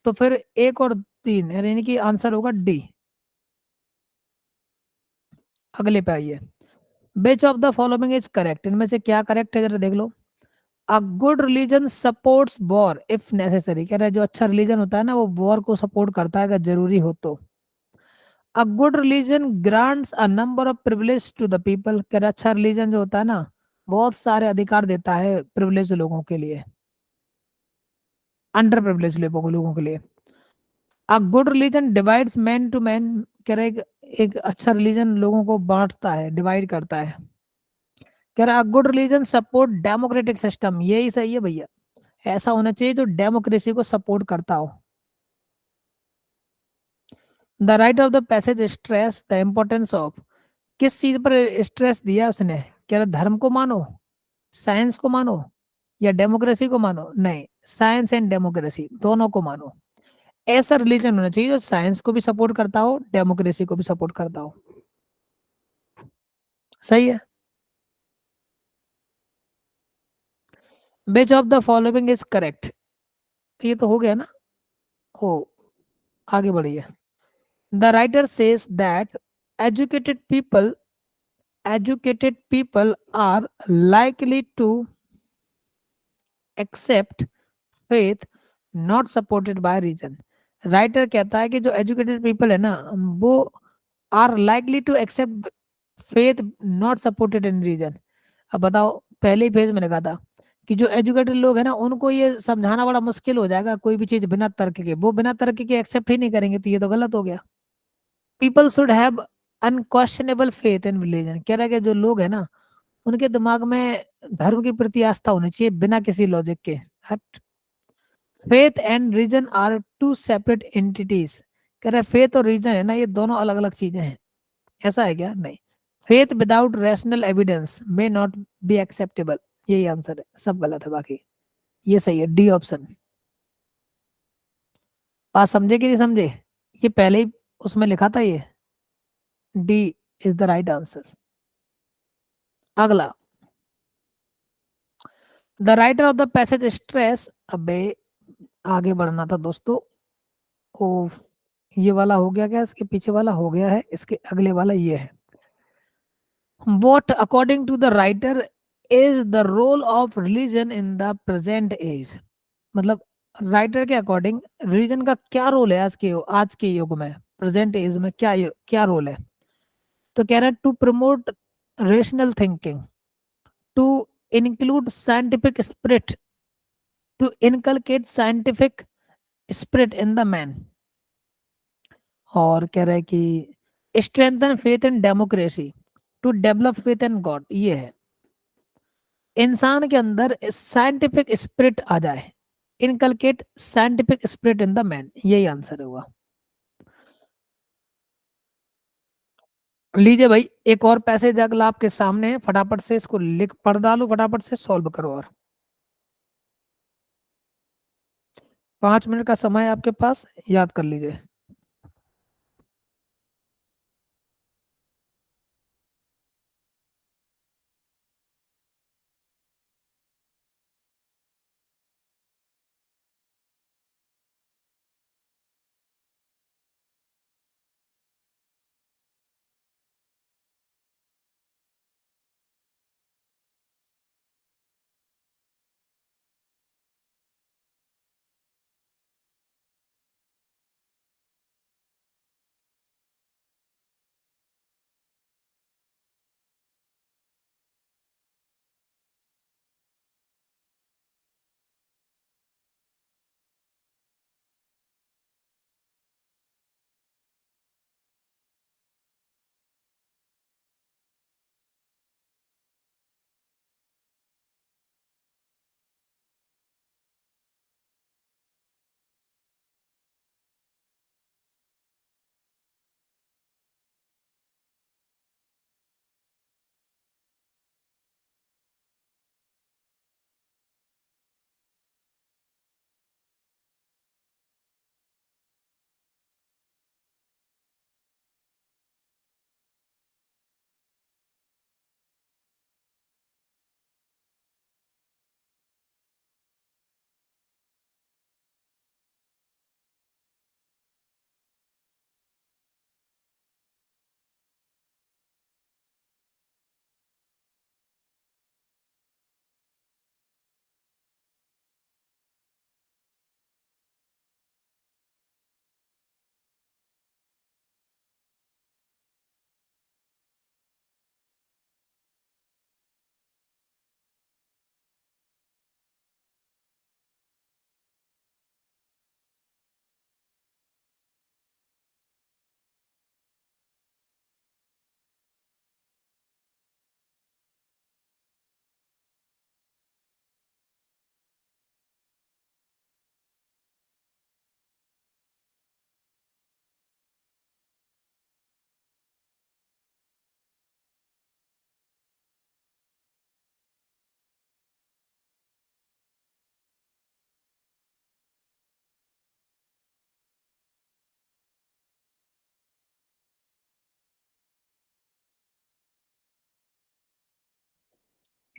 तो फिर एक और तीन, यानी कि आंसर होगा डी। अगले पे आइए, which of the following is correct, इनमें से क्या करेक्ट है जरा देख लो। A good religion supports war if necessary, कह रहा है जो अच्छा रिलीजन होता है ना वो वॉर को सपोर्ट करता है अगर जरूरी हो तो। A good religion grants a number of privilege to the people, कह रहा है अच्छा रिलीजन जो होता है ना बहुत सारे अधिकार देता है प्रिविलेज लोगों के लिए, अंडर प्रिविलेज लोगों के लिए। A good religion divides man to man, कह रहा है एक अच्छा रिलीजन लोगों को बांटता है, डिवाइड करता है। कह रहा है good religion support democratic system, यही सही है भैया, ऐसा होना चाहिए जो डेमोक्रेसी को सपोर्ट करता हो। The right of the passage stress the importance of, किस चीज पर स्ट्रेस दिया उसने, कह रहा धर्म को मानो, साइंस को मानो, या डेमोक्रेसी को मानो। नहीं, साइंस एंड डेमोक्रेसी दोनों को मानो। ऐसा रिलीजन होना चाहिए जो साइंस को भी सपोर्ट करता हो, डेमोक्रेसी को भी सपोर्ट करता हो। सही है। Which of the following is correct, ये तो हो गया ना, हो, आगे बढ़िए। The writer says that educated people educated people are likely to accept faith not supported by reason. Writer कहता है कि जो एजुकेटेड पीपल है ना, वो are likely to accept faith not supported in reason. अब बताओ, पहले ही पेज में लिखा था कि जो एजुकेटेड लोग हैं ना, उनको ये समझाना बड़ा मुश्किल हो जाएगा, कोई भी चीज बिना तर्क के, वो बिना तर्क के एक्सेप्ट ही नहीं करेंगे, तो ये तो गलत हो गया। People should have unquestionable faith in religion. कह रहा है कि जो लोग हैं ना, उनके दिमाग में धर्म के प्रति आस्था होनी चाहिए बिना किसी लॉजिक के। हट। Faith and reason are two separate entities. कह रहा है फेथ और रीजन है ना, ये दोनों अलग अलग चीजें हैं। ऐसा है क्या? नहीं। Faith without rational evidence may not be acceptable. यही आंसर है, सब गलत है बाकी। ये सही है, डी ऑप्शन। बात समझे कि नहीं समझे? ये पहले ही उसमें लिखा था ये। D is the right answer. अगला, the writer of the passage stress. अबे आगे बढ़ना था दोस्तों। ओ, ये वाला हो गया क्या? इसके पीछे वाला हो गया है, इसके अगले वाला ये है। What according to the writer is the role of religion in the present age? मतलब राइटर के अकॉर्डिंग रिलीजन का क्या रोल है आज के युग में, प्रेजेंट एज में क्या रोल है? तो कह रहा है to promote rational thinking, to include scientific spirit, to inculcate scientific spirit in the man. और कह रहा है कि strengthen faith in democracy, to develop faith in God. ये है, इंसान के अंदर साइंटिफिक स्पिरिट आ जाए, inculcate scientific spirit in the man. यही आंसर होगा। लीजिए भाई, एक और पैसेज अगला आपके सामने है, फटाफट से इसको लिख पढ़ डालो, फटाफट से सॉल्व करो। और 5 मिनट का समय है आपके पास, याद कर लीजिए।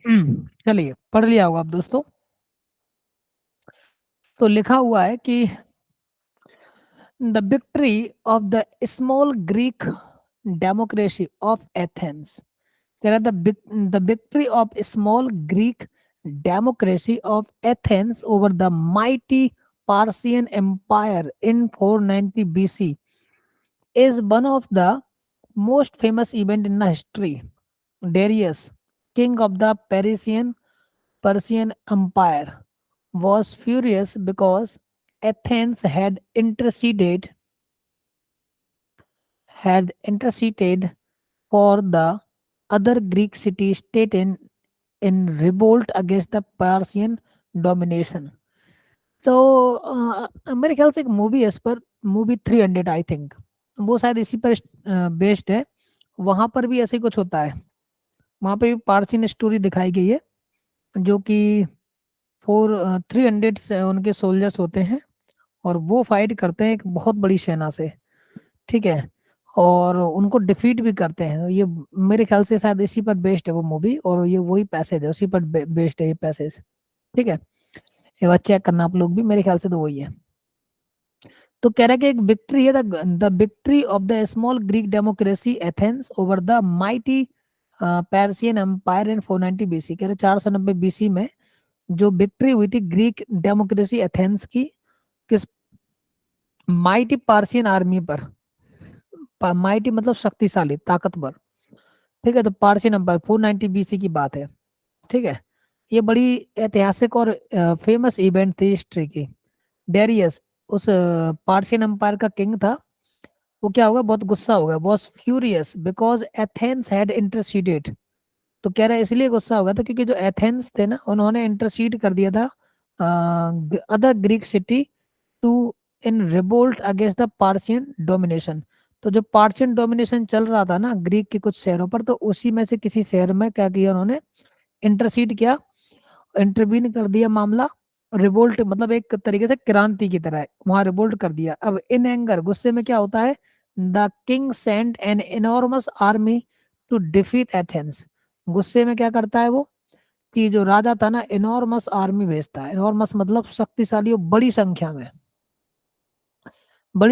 चलिए, पढ़ लिया होगा आप दोस्तों। तो लिखा हुआ है कि the victory of the small Greek democracy of Athens. कह रहा the victory of small Greek democracy of Athens over the mighty Persian Empire in 490 BC is one of the most famous event in the history. Darius, king of the Persian Empire, was furious because Athens had interceded for the other Greek city state in revolt against the Persian domination. तो मेरे ख्याल से एक मूवी है इस पर, मूवी 300 आई थिंक, वो शायद इसी पर बेस्ड है। वहां पर भी ऐसे ही कुछ होता है, वहां पे भी पारसियन स्टोरी दिखाई गई है, जो कि 300 से उनके सोल्जर्स होते हैं और वो फाइट करते हैं एक बहुत बड़ी सेना से, ठीक है, और उनको डिफीट भी करते हैं। ये मेरे ख्याल से शायद इसी पर बेस्ड है वो मूवी, और ये वही पैसेज है, उसी पर बेस्ड है ये पैसेज, ठीक है। एक बार चेक करना आप लोग भी, मेरे ख्याल से तो वही है। तो कह रहा है कि एक विक्ट्री है, the victory of the small Greek democracy Athens over the mighty Persian empire in 490 BC. कह रहे 490 बीसी में जो विक्ट्री हुई थी ग्रीक डेमोक्रेसी एथेंस की, किस माइटी पार्सियन आर्मी पर, माइटी मतलब शक्तिशाली, ताकतवर, ठीक है। तो पार्सियन एम्पायर 490 बीसी की बात है, ठीक है। ये बड़ी ऐतिहासिक और फेमस इवेंट थी हिस्ट्री की। डेरियस उस पार्सियन एम्पायर का किंग था, वो क्या होगा, बहुत गुस्सा हो गया, was furious because Athens had interceded. तो कह रहा है इसलिए गुस्सा हो गया था क्योंकि जो एथेंस थे ना, उन्होंने इंटरसीड कर दिया था other Greek city to in revolt against the Persian domination. तो जो पार्सियन डोमिनेशन चल रहा था ना ग्रीक के कुछ शहरों पर, तो उसी में से किसी शहर में क्या किया उन्होंने, इंटरसीड किया, इंटरवीन कर दिया मामला। रिवोल्ट मतलब एक तरीके से क्रांति की तरह है, वहां रिवोल्ट कर दिया। अब इन एंगर, गुस्से में क्या होता है, the king sent an enormous army to defeat Athens. गुस्से में क्या करता है वो, कि जो राजा था ना, एनॉर्मस आर्मी भेजता है। एनॉर्मस मतलब शक्तिशाली और बड़ी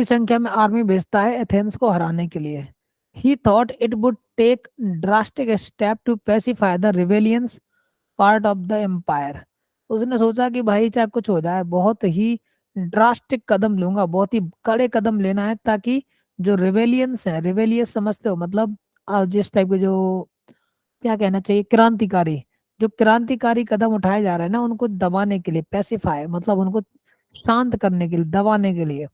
संख्या में आर्मी भेजता है एथेंस को हराने के लिए। He thought it would take drastic step to pacify the rebellious part of the empire. उसने सोचा कि भाई चाहे कुछ हो जाए, बहुत ही ड्रास्टिक कदम लूंगा, बहुत ही कड़े कदम लेना है, ताकि जो रिवेलियंस है, रिवेलियस समझते हो मतलब जिस टाइप के जो, क्या कहना चाहिए, क्रांतिकारी, जो क्रांतिकारी कदम उठाए जा रहे हैं ना, उनको दबाने के लिए, पैसिफाई मतलब उनको शांत करने के लिए, दबाने के लिए।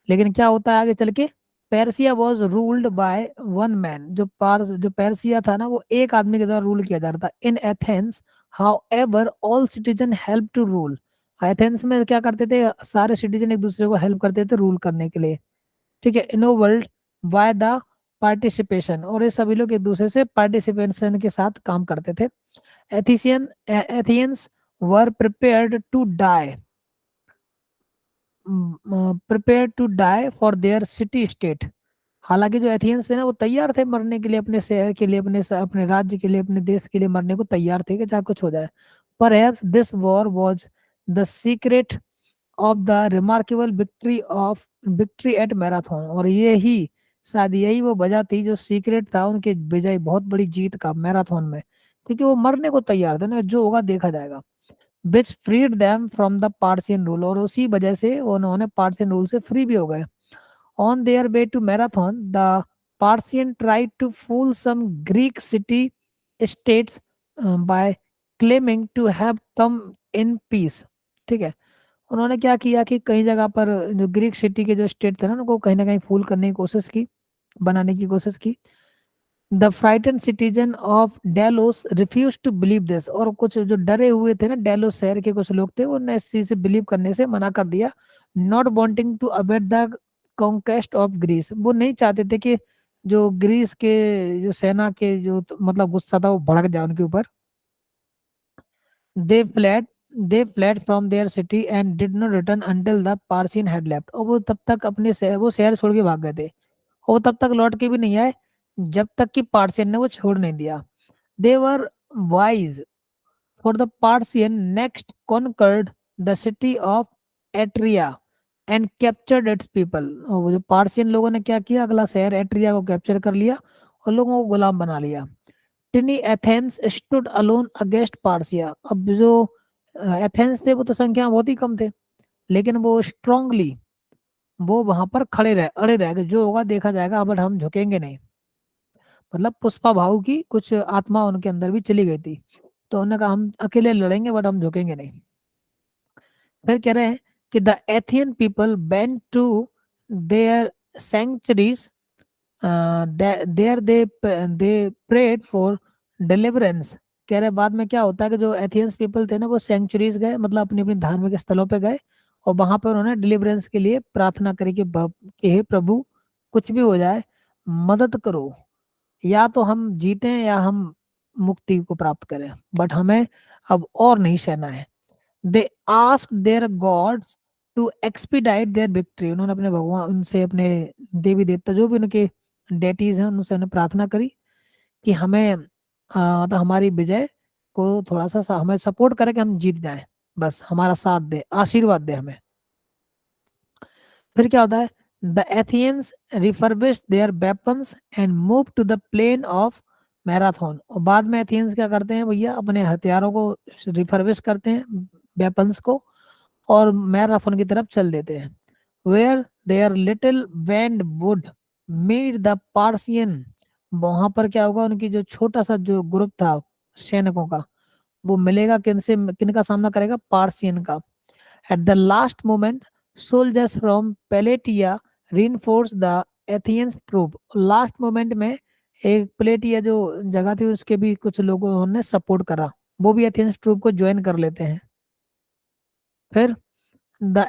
लेकिन क्या होता है आगे चल के, Persia was ruled by one man. जो पेर्सिया था ना, वो एक आदमी के द्वारा रूल किया जा रहा था। In Athens however all citizen help to rule. Athens में क्या करते थे, सारे सिटीजन एक दूसरे को हेल्प करते थे रूल करने के लिए, ठीक है। इनोवर्ल्ड बाय द पार्टिसिपेशन, और ये सभी लोग एक दूसरे से पार्टिसिपेशन के साथ काम करते थे। Athenians were prepared to die for their city state. हालांकि जो एथियंस थे ना, वो तैयार थे मरने के लिए, अपने शहर के लिए, अपने राज्य के लिए, अपने देश के लिए मरने को तैयार थे कि चाहे कुछ हो जाए। Perhaps this war was the secret of the remarkable victory at marathon. और ये ही शायद यही वो वजह थी, जो सीक्रेट था उनके विजय, बहुत बड़ी जीत का मैराथन में, क्योंकि वो मरने को तैयार थे ना, जो होगा देखा जाएगा। Which freed them from the Persian rule, और उसी वजह से उन्होंने पार्सियन रूल से फ्री भी हो गए। On their way to Marathon the Persian tried to fool some Greek city states by claiming to have come in peace, ठीक है। उन्होंने क्या किया कि कई जगह पर जो ग्रीक सिटी के जो स्टेट थे ना, उनको कहीं ना कहीं फूल करने की कोशिश की, बनाने की कोशिश की। The frightened citizen of Delos refuse to believe this, और कुछ जो डरे हुए थे ना डेलोस शहर के कुछ लोग थे, उन्होंने इस चीज से बिलीव करने से मना कर दिया। Not wanting to abet the conquest of Greece, वो नहीं चाहते थे कि जो ग्रीस के जो सेना के जो मतलब गुस्सा था वो भड़क जाए उनके ऊपर। They fled they fled from their city and did not return until the Persian had left, और वो तब तक अपने वो शहर छोड़ के भाग गए थे, और वो तब तक लौट के भी नहीं आए जब तक कि पार्सियन ने वो छोड़ नहीं दिया। They were wise for the Persian next conquered the city of Eretria and captured its people. वो जो पार्सियन लोगों ने क्या किया, अगला शहर एट्रिया को कैप्चर कर लिया और लोगों को गुलाम बना लिया। Tiny Athens stood alone against Persia. अब जो एथेंस थे वो तो संख्या में बहुत ही कम थे, लेकिन वो स्ट्रांगली वो वहां पर अड़े रह गए, जो होगा देखा जाएगा, बट हम झुकेंगे नहीं। मतलब पुष्पा भाऊ की कुछ आत्मा उनके अंदर भी चली गई थी, तो उन्होंने कहा हम अकेले लड़ेंगे बट हम झुकेंगे नहीं। फिर कह रहे हैं कि the Athenian people went to their sanctuaries, there they prayed for deliverance. कह रहे बाद में क्या होता है कि जो एथियंस पीपल थे ना वो सेंचुरीज गए, मतलब अपनी अपनी धार्मिक स्थलों पे गए, और वहां पर उन्होंने डिलीवरेंस के लिए प्रार्थना करी कि हे प्रभु, कुछ भी हो जाए मदद करो, या तो हम जीतें या हम मुक्ति को प्राप्त करें, बट हमें अब और नहीं सहना है। They ask their gods to expedite their victory. उन्होंने अपने भगवान उनसे, अपने देवी देवता जो भी उनके डेटीज हैं, उनसे उन्हें प्रार्थना करी कि हमें मतलब हमारी विजय को थोड़ा सा हमें सपोर्ट करे कि हम जीत जाएं, बस हमारा साथ दे, आशीर्वाद दे हमें। फिर क्या होता है, the Athenians refurbish their weapons and move to the plain of Marathon. और बाद में एथियंस क्या करते हैं भैया, अपने हथियारों को रिफर्बिश करते हैं, वेपन्स को, और मैराथन की तरफ चल देते हैं। Where their little band would meet the Persian. वहां पर क्या होगा, उनकी जो छोटा सा जो ग्रुप था सैनिकों का, वो मिलेगा किनसे, किनका सामना करेगा, पार्सियन का। At the last moment soldiers from Plataea reinforced the Athenians troop. Last moment में एक प्लेटिया जो जगह थी उसके भी कुछ लोगों ने सपोर्ट करा, वो भी एथियंस ट्रूप को ज्वाइन कर लेते हैं। फिर the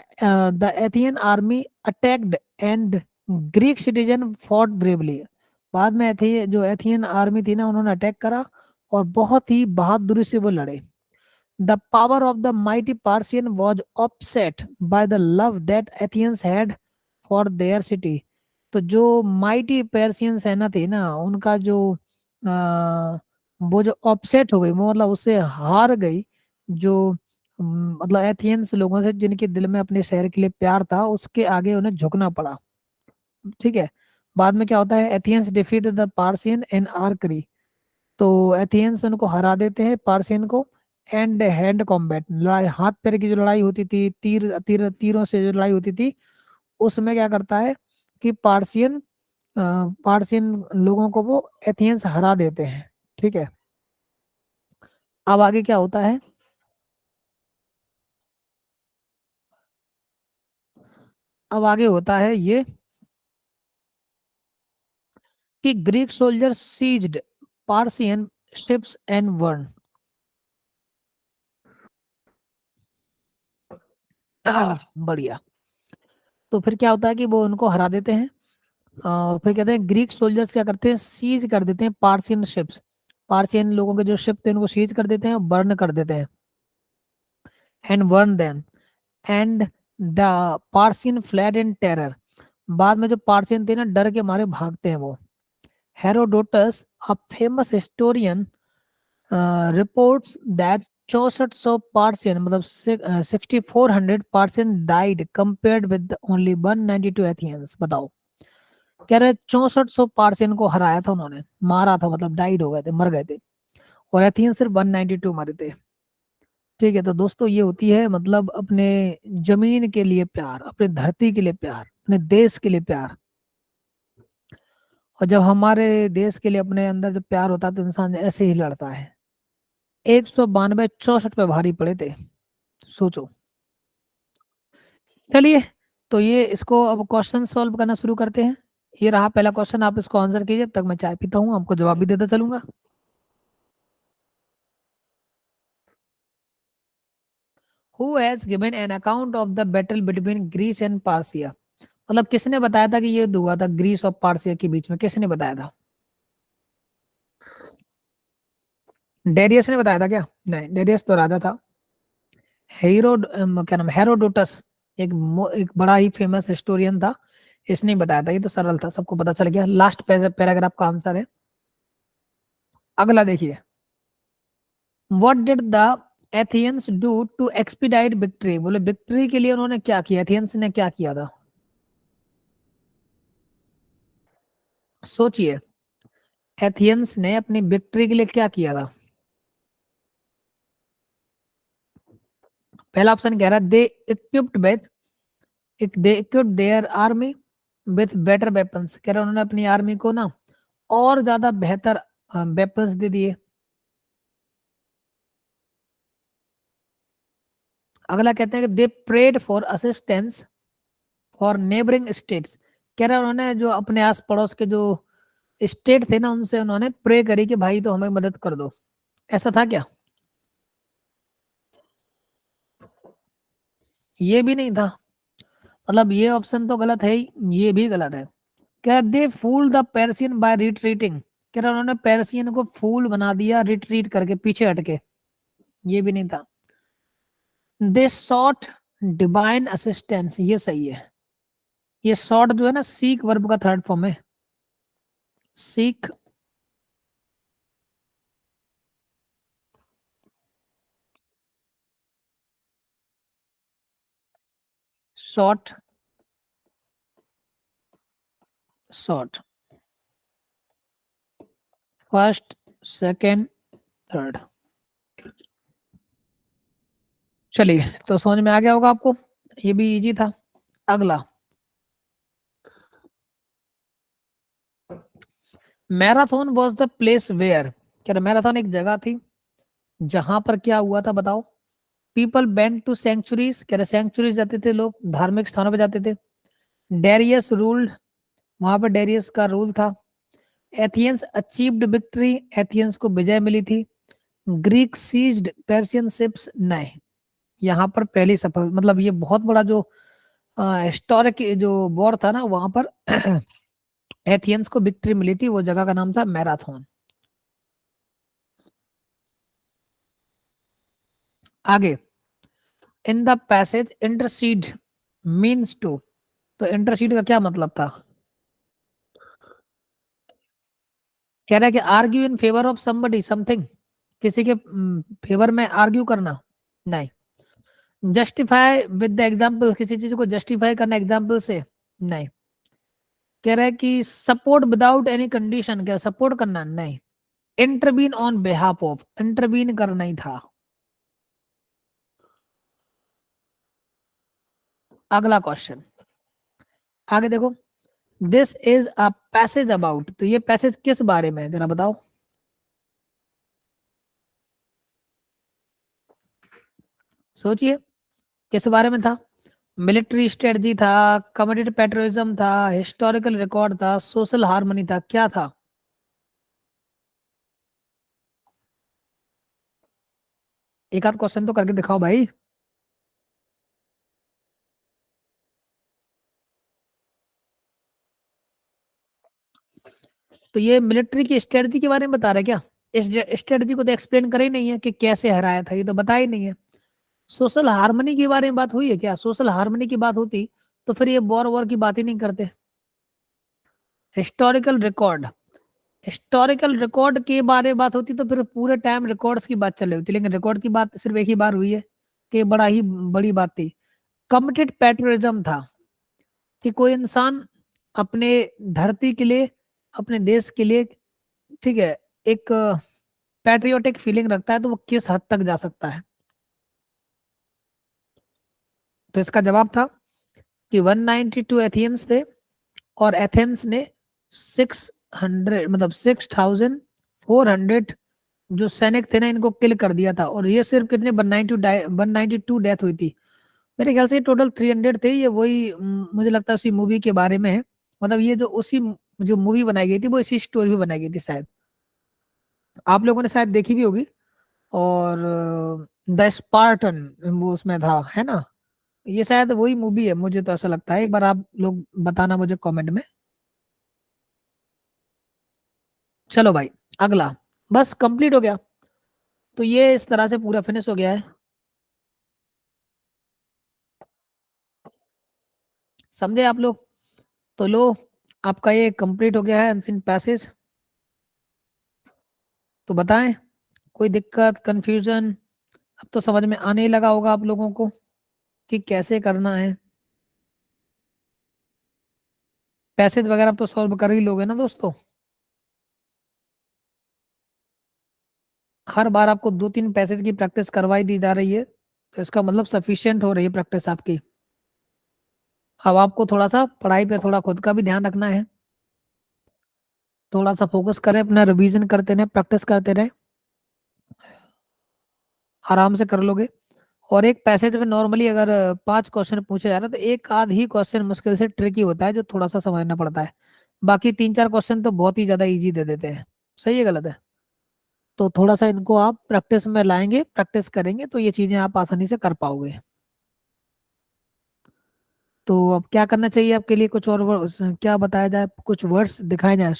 the Athenian army attacked and Greek citizen fought bravely. बाद में जो एथियन आर्मी थी ना, उन्होंने अटैक करा और बहुत ही बहादुरी से वो लड़े। The power of the mighty Parthian was upset by the love that Athens had for their city। तो जो माइटी पर्सियन सेना थी ना, उनका जो वो जो अपसेट हो गई, वो मतलब उससे हार गई, जो मतलब एथियंस लोगों से जिनके दिल में अपने शहर के लिए प्यार था, उसके आगे उन्हें झुकना पड़ा। ठीक है। बाद में क्या होता है, एथियंस डिफीट द पार्सियन इन आर्करी। तो एथियंस उनको हरा देते हैं पार्सियन को। एंड हैंड कॉम्बैट, लड़ाई हाथ पैर की जो लड़ाई होती थी, तीरों से जो लड़ाई होती थी, उसमें क्या करता है कि पार्सियन लोगों को वो एथियंस हरा देते हैं। ठीक है। अब आगे क्या होता है, अब आगे होता है ये कि Greek soldier seized Persian ships and won. बढ़िया। तो फिर क्या होता है कि वो उनको हरा देते हैं। फिर कहते हैं ग्रीक सोल्जर्स क्या करते हैं, सीज कर देते हैं पार्सियन शिप्स। पार्सियन लोगों के जो शिप थे उनको सीज कर देते हैं, बर्न कर देते हैं। And burn them and the Persian fled in terror. बाद में जो पार्सियन थे ना, डर के मारे भागते हैं वो। Herodotus a famous historian reports that 6400 Persian, मतलब 6400 Persian died compared with only 192 एथियंस। बताओ, कह रहे 6400 पार्सियन को हराया था उन्होंने, मारा था, मतलब डाइड हो गए थे, मर गए थे, और एथियन सिर्फ 192 मरे थे। ठीक है। तो दोस्तों ये होती है मतलब अपने जमीन के लिए प्यार, अपने धरती के लिए प्यार, अपने देश के लिए प्यार। और जब हमारे देश के लिए अपने अंदर जब प्यार होता है तो इंसान ऐसे ही लड़ता है। 192 64 पे भारी पड़े थे, सोचो। चलिए, तो ये इसको अब क्वेश्चन सॉल्व करना शुरू करते हैं। ये रहा पहला क्वेश्चन, आप इसको आंसर कीजिए, तब तक मैं चाय पीता हूँ, आपको जवाब भी देता चलूंगा। Who has given an account of the battle between Greece and Persia. मतलब किसने बताया था कि ये युद्ध हुआ था ग्रीस और पार्सिया के बीच में, किसने बताया था? डेरियस ने बताया था क्या? नहीं, डेरियस तो राजा था। क्या नाम, हेरोडोटस, एक बड़ा ही फेमस हिस्टोरियन था, इसने ही बताया था। ये तो सरल था, सबको पता चल गया। लास्ट पैराग्राफ का आंसर है। अगला देखिए, what did the Athenians do to expedite victory. बोले विक्ट्री के लिए उन्होंने क्या किया, एथियंस ने क्या किया था? सोचिए। एथियंस ने अपनी विक्ट्री के लिए क्या किया था? पहला ऑप्शन कह रहा है they equipped their army with better weapons, कह रहा है उन्होंने अपनी आर्मी को ना और ज्यादा बेहतर वेपन्स दे दिए। अगला कहते हैं कि they prayed for assistance for neighbouring states, कह रहा है उन्होंने जो अपने आस पड़ोस के जो स्टेट थे ना उनसे उन्होंने प्रे करी कि भाई तो हमें मदद कर दो। ऐसा था क्या? ये भी नहीं था। मतलब ये ऑप्शन तो गलत है ही, ये भी गलत है। क्या they fool the Persian by retreating, कह रहा उन्होंने पर्सियन को फूल बना दिया रिट्रीट करके, पीछे हटके। ये भी नहीं था। दे सॉट डिवाइन असिस्टेंस, ये सही है। ये सॉट जो है ना सीक वर्ब का थर्ड फॉर्म है। Seek, sought, sought, first, second, third. चलिए तो समझ में आ गया होगा आपको, ये भी इजी था। अगला, Marathon was the place where, क्या मैराथन एक जगह थी जहां पर क्या हुआ था बताओ? पीपल बेंट टू सेंचुरीज, कह रहे सेंचुरीज जाते थे लोग, धार्मिक स्थानों पे जाते थे। डेरियस रूल्ड, वहां पर डेरियस का रूल था। एथियंस अचीव्ड विक्ट्री, एथियंस को विजय मिली थी। ग्रीक सीज्ड पर्शियन शिप्स, नहीं, यहाँ पर पहली सफल, मतलब ये बहुत बड़ा जो हिस्टोरिक जो वॉर था ना वहां पर एथियंस को विक्ट्री मिली थी, वो जगह का नाम था मैराथन। आगे, in the passage intercede means to, तो इंटरसीड का क्या मतलब था? कह रहा है कि argue in favour of somebody something, किसी के फेवर में आर्ग्यू करना, नहीं। जस्टिफाई विद द एग्जाम्पल, किसी चीज को जस्टिफाई करना एग्जाम्पल से, नहीं। कह रहा है कि सपोर्ट विदाउट एनी कंडीशन, क्या सपोर्ट करना, नहीं। Intervene on behalf of, intervene करना ही था। अगला क्वेश्चन, आगे देखो। This is a passage about, तो ये पैसेज किस बारे में है जरा बताओ? सोचिए, किस बारे में था? मिलिट्री स्ट्रेटजी था, कम्युनिटी पेट्रोलिज्म था, हिस्टोरिकल रिकॉर्ड था, सोशल हार्मनी था, क्या था? एक आध क्वेश्चन तो करके दिखाओ भाई। तो ये मिलिट्री की स्ट्रेटजी के बारे में बता रहा है क्या? इस स्ट्रेटजी को तो एक्सप्लेन कर ही नहीं है कि कैसे हराया था, ये तो बता ही नहीं है। सोशल हार्मनी के बारे में बात हुई है क्या? सोशल हार्मनी की बात होती तो फिर ये वॉर वॉर की बात ही नहीं करते। हिस्टोरिकल रिकॉर्ड, हिस्टोरिकल रिकॉर्ड के बारे में बात होती तो फिर पूरे टाइम रिकॉर्ड्स की बात चल रही होती, लेकिन रिकॉर्ड की बात सिर्फ एक ही बार हुई है, कि बड़ा ही बड़ी बात थी। कमिटेड पेट्रियटिज्म था, कि कोई इंसान अपने धरती के लिए, अपने देश के लिए, ठीक है, एक पैट्रियोटिक फीलिंग रखता है तो वो किस हद तक जा सकता है। तो इसका जवाब था कि 192 एथियंस थे, और एथेंस ने 600, मतलब 6400 जो सैनिक थे ना इनको किल कर दिया था, और ये सिर्फ कितने 192 डेथ हुई थी। मेरे ख्याल से टोटल 300 थे, ये वही मुझे लगता है उसी मूवी के बारे में है। मतलब ये जो उसी जो मूवी बनाई गई थी वो इसी स्टोरी भी बनाई गई थी शायद, आप लोगों ने शायद देखी भी होगी। और द स्पार्टन वो उसमें था, है ना? ये शायद वही मूवी है, मुझे तो ऐसा लगता है, एक बार आप लोग बताना मुझे कमेंट में। चलो भाई, अगला, बस कंप्लीट हो गया। तो ये इस तरह से पूरा फिनिश हो गया है, समझे आप लोग? तो लो, आपका ये कंप्लीट हो गया है एंशिएंट पैसेज। तो बताएं, कोई दिक्कत कंफ्यूजन? अब तो समझ में आने ही लगा होगा आप लोगों को कि कैसे करना है। पैसेज वगैरह तो सॉल्व कर ही लोगे ना दोस्तों? हर बार आपको 2-3 पैसेज की प्रैक्टिस करवाई दी जा रही है, तो इसका मतलब सफिशिएंट हो रही है प्रैक्टिस आपकी। अब आपको थोड़ा-सा पढ़ाई पे थोड़ा खुद का भी ध्यान रखना है। थोड़ा-सा फ़ोकस करें, अपना रिवीजन करते रहें, प्रैक्टिस करते रहें। आराम से कर लोगे। और एक पैसेज में नॉर्मली अगर 5 क्वेश्चन पूछे जा रहे हैं, तो एक आध ही क्वेश्चन मुश्किल से ट्रिकी होता है, जो थोड़ा-सा समझना पड़ता है। बाकी 3-4 क्वेश्चन तो बहुत ही ज़्यादा ईज़ी दे देते हैं। सही है, गलत है? तो थोड़ा-सा इनको आप प्रैक्टिस में लाएँगे, प्रैक्टिस करेंगे, तो ये चीज़ें आप आसानी से कर पाओगे। तो अब क्या करना चाहिए आपके लिए? कुछ और क्या बताया जाए? कुछ वर्ड्स दिखाए जाएँ?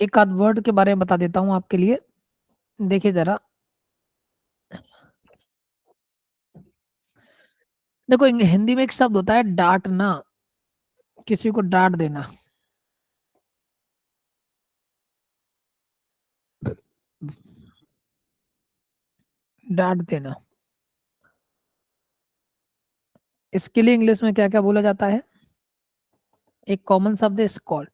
एक आध वर्ड के बारे में बता देता हूँ आपके लिए। देखिए ज़रा, देखो हिंदी में एक शब्द होता है डाँटना, किसी को डाँट देना। डाँट देना। इसके लिए इंग्लिश में क्या-क्या बोला जाता है? एक कॉमन शब्द है स्कॉल्ड।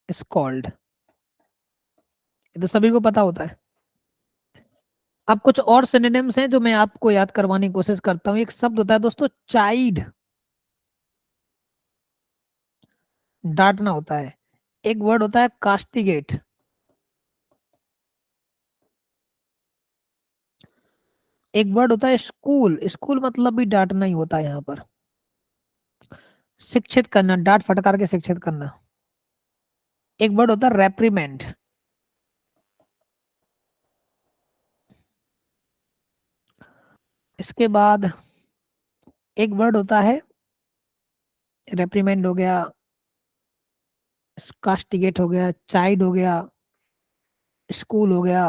स्कॉल्ड, ये तो सभी को पता होता है। अब कुछ और सिनोनिम्स हैं जो मैं आपको याद करवाने की कोशिश करता हूँ। एक शब्द होता है दोस्तों चाइड, डाँटना होता है। एक वर्ड होता है कास्टिगेट। एक वर्ड होता है स्कूल, स्कूल मतलब भी डाँटना ही होता है यहाँ पर। शिक्षित करना, डाँट फटकार के शिक्षित करना। एक वर्ड होता है रेप्रिमेंड। इसके बाद एक वर्ड होता है, रेप्रिमेंड हो गया, कास्टिगेट हो गया, चाइड हो गया, स्कूल हो गया।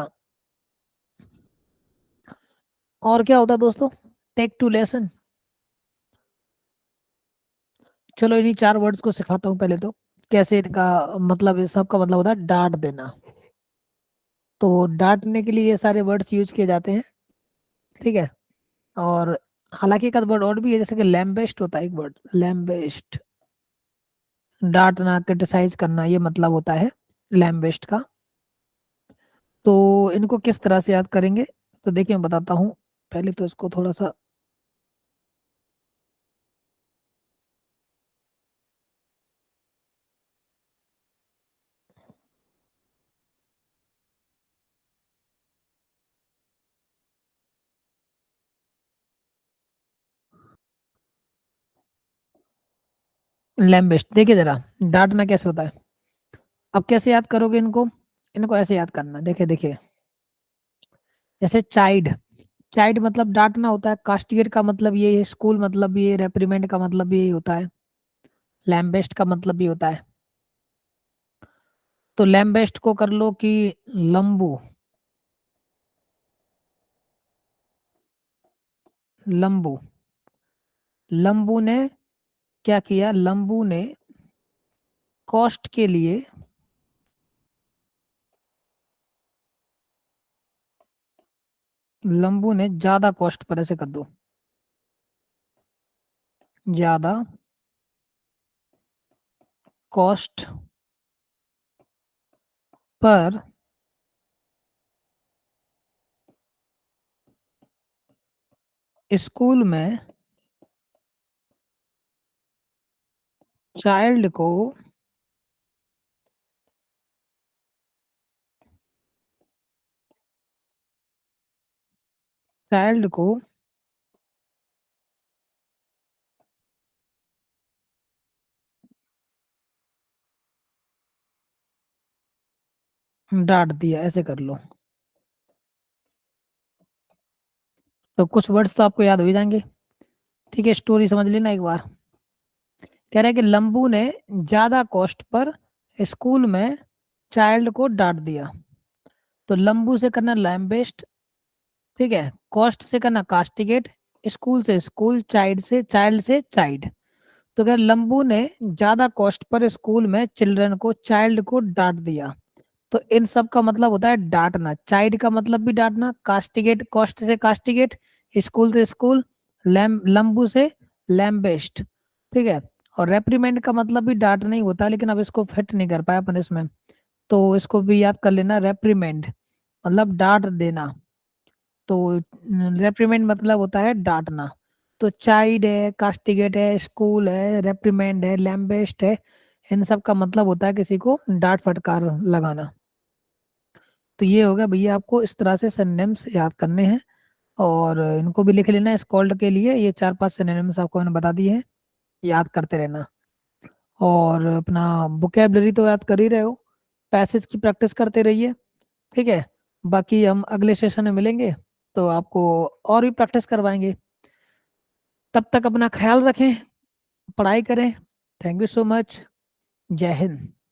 और क्या होता है दोस्तों? Take two lesson. चलो इन्हीं 4 वर्ड्स को सिखाता हूँ पहले तो। कैसे इनका मतलब, इस सब का मतलब होता है डाँट देना। तो डाँटने के लिए ये सारे वर्ड्स यूज़ किए जाते हैं, ठीक है? और हालाँकि एक आध वर्ड और भी है, जैसे कि लैम्बेस्ट होता है एक वर्ड, लैम्बेस्ट। डाँटना, क्रिटिसाइज़ करना, ये मतलब होता है लैम्बेस्ट का। तो इनको किस तरह से याद करेंगे? तो देखिए मैं बताता हूँ। पहले तो इसको थोड़ा-सा लैम्बेस्ट देखिए ज़रा, डाँटना कैसे होता है? अब कैसे याद करोगे इनको? इनको ऐसे याद करना, देखिए, देखिए। जैसे चाइल्ड, चाइल्ड मतलब डाँटना होता है, कास्टिगेट का मतलब ये है, स्कूल मतलब ये, रेप्रिमेंड का मतलब भी यही होता है, लैम्बेस्ट का मतलब भी होता है। तो लैम्बेस्ट को कर लो कि लंबू, लंबू। लंबू ने क्या किया? लंबू ने कॉस्ट के लिए, लंबू ने ज़्यादा कॉस्ट पर, ऐसे कर दो, ज़्यादा कॉस्ट पर स्कूल में चाइल्ड को चाइल्ड को डाँट दिया, ऐसे कर लो। तो कुछ वर्ड्स तो आपको याद हो ही जाएँगे। ठीक है, स्टोरी समझ लेना एक बार। कह रहा है कि लंबू ने ज़्यादा कॉस्ट पर स्कूल में चाइल्ड को डाँट दिया। तो लंबू से करना लैम्बेस्ट, ठीक है? कॉस्ट से करना कास्टिगेट, स्कूल से स्कूल, चाइल्ड से चाइल्ड। तो अगर लंबू ने ज़्यादा कॉस्ट पर स्कूल में चिल्ड्रन को, चाइल्ड को डाँट दिया। तो इन सब का मतलब होता है डाँटना। चाइल्ड का मतलब भी डाँटना, कास्टिगेट, कॉस्ट से कास्टिगेट, स्कूल से स्कूल, लंबू से लैम्बेस्ट, ठीक है। और रेप्रीमेंड का मतलब भी डांट नहीं होता, लेकिन अब इसको फिट नहीं कर पाया अपन इसमें, तो इसको भी याद कर लेना, रेप्रीमेंड मतलब डांट देना। तो रेप्रीमेंड मतलब होता है डांटना। तो चाइल्ड है, कास्टिगेट है, स्कूल है, रेप्रीमेंड है, लैम्बेस्ट है, इन सब का मतलब होता है किसी को डांट फटकार लगाना। तो ये हो गया भैया, आपको इस तरह से सिनोनिम्स याद करने हैं, और इनको भी लिख लेना स्कॉल्ड के लिए। ये 4-5 सिनोनिम्स आपको मैंने बता दिए हैं, याद करते रहना। और अपना वोकेबलरी तो याद कर ही रहे हो, पैसेज की प्रैक्टिस करते रहिए, ठीक है। बाकी हम अगले सेशन में मिलेंगे, तो आपको और भी प्रैक्टिस करवाएंगे। तब तक अपना ख्याल रखें, पढ़ाई करें। Thank you so much. जय हिंद।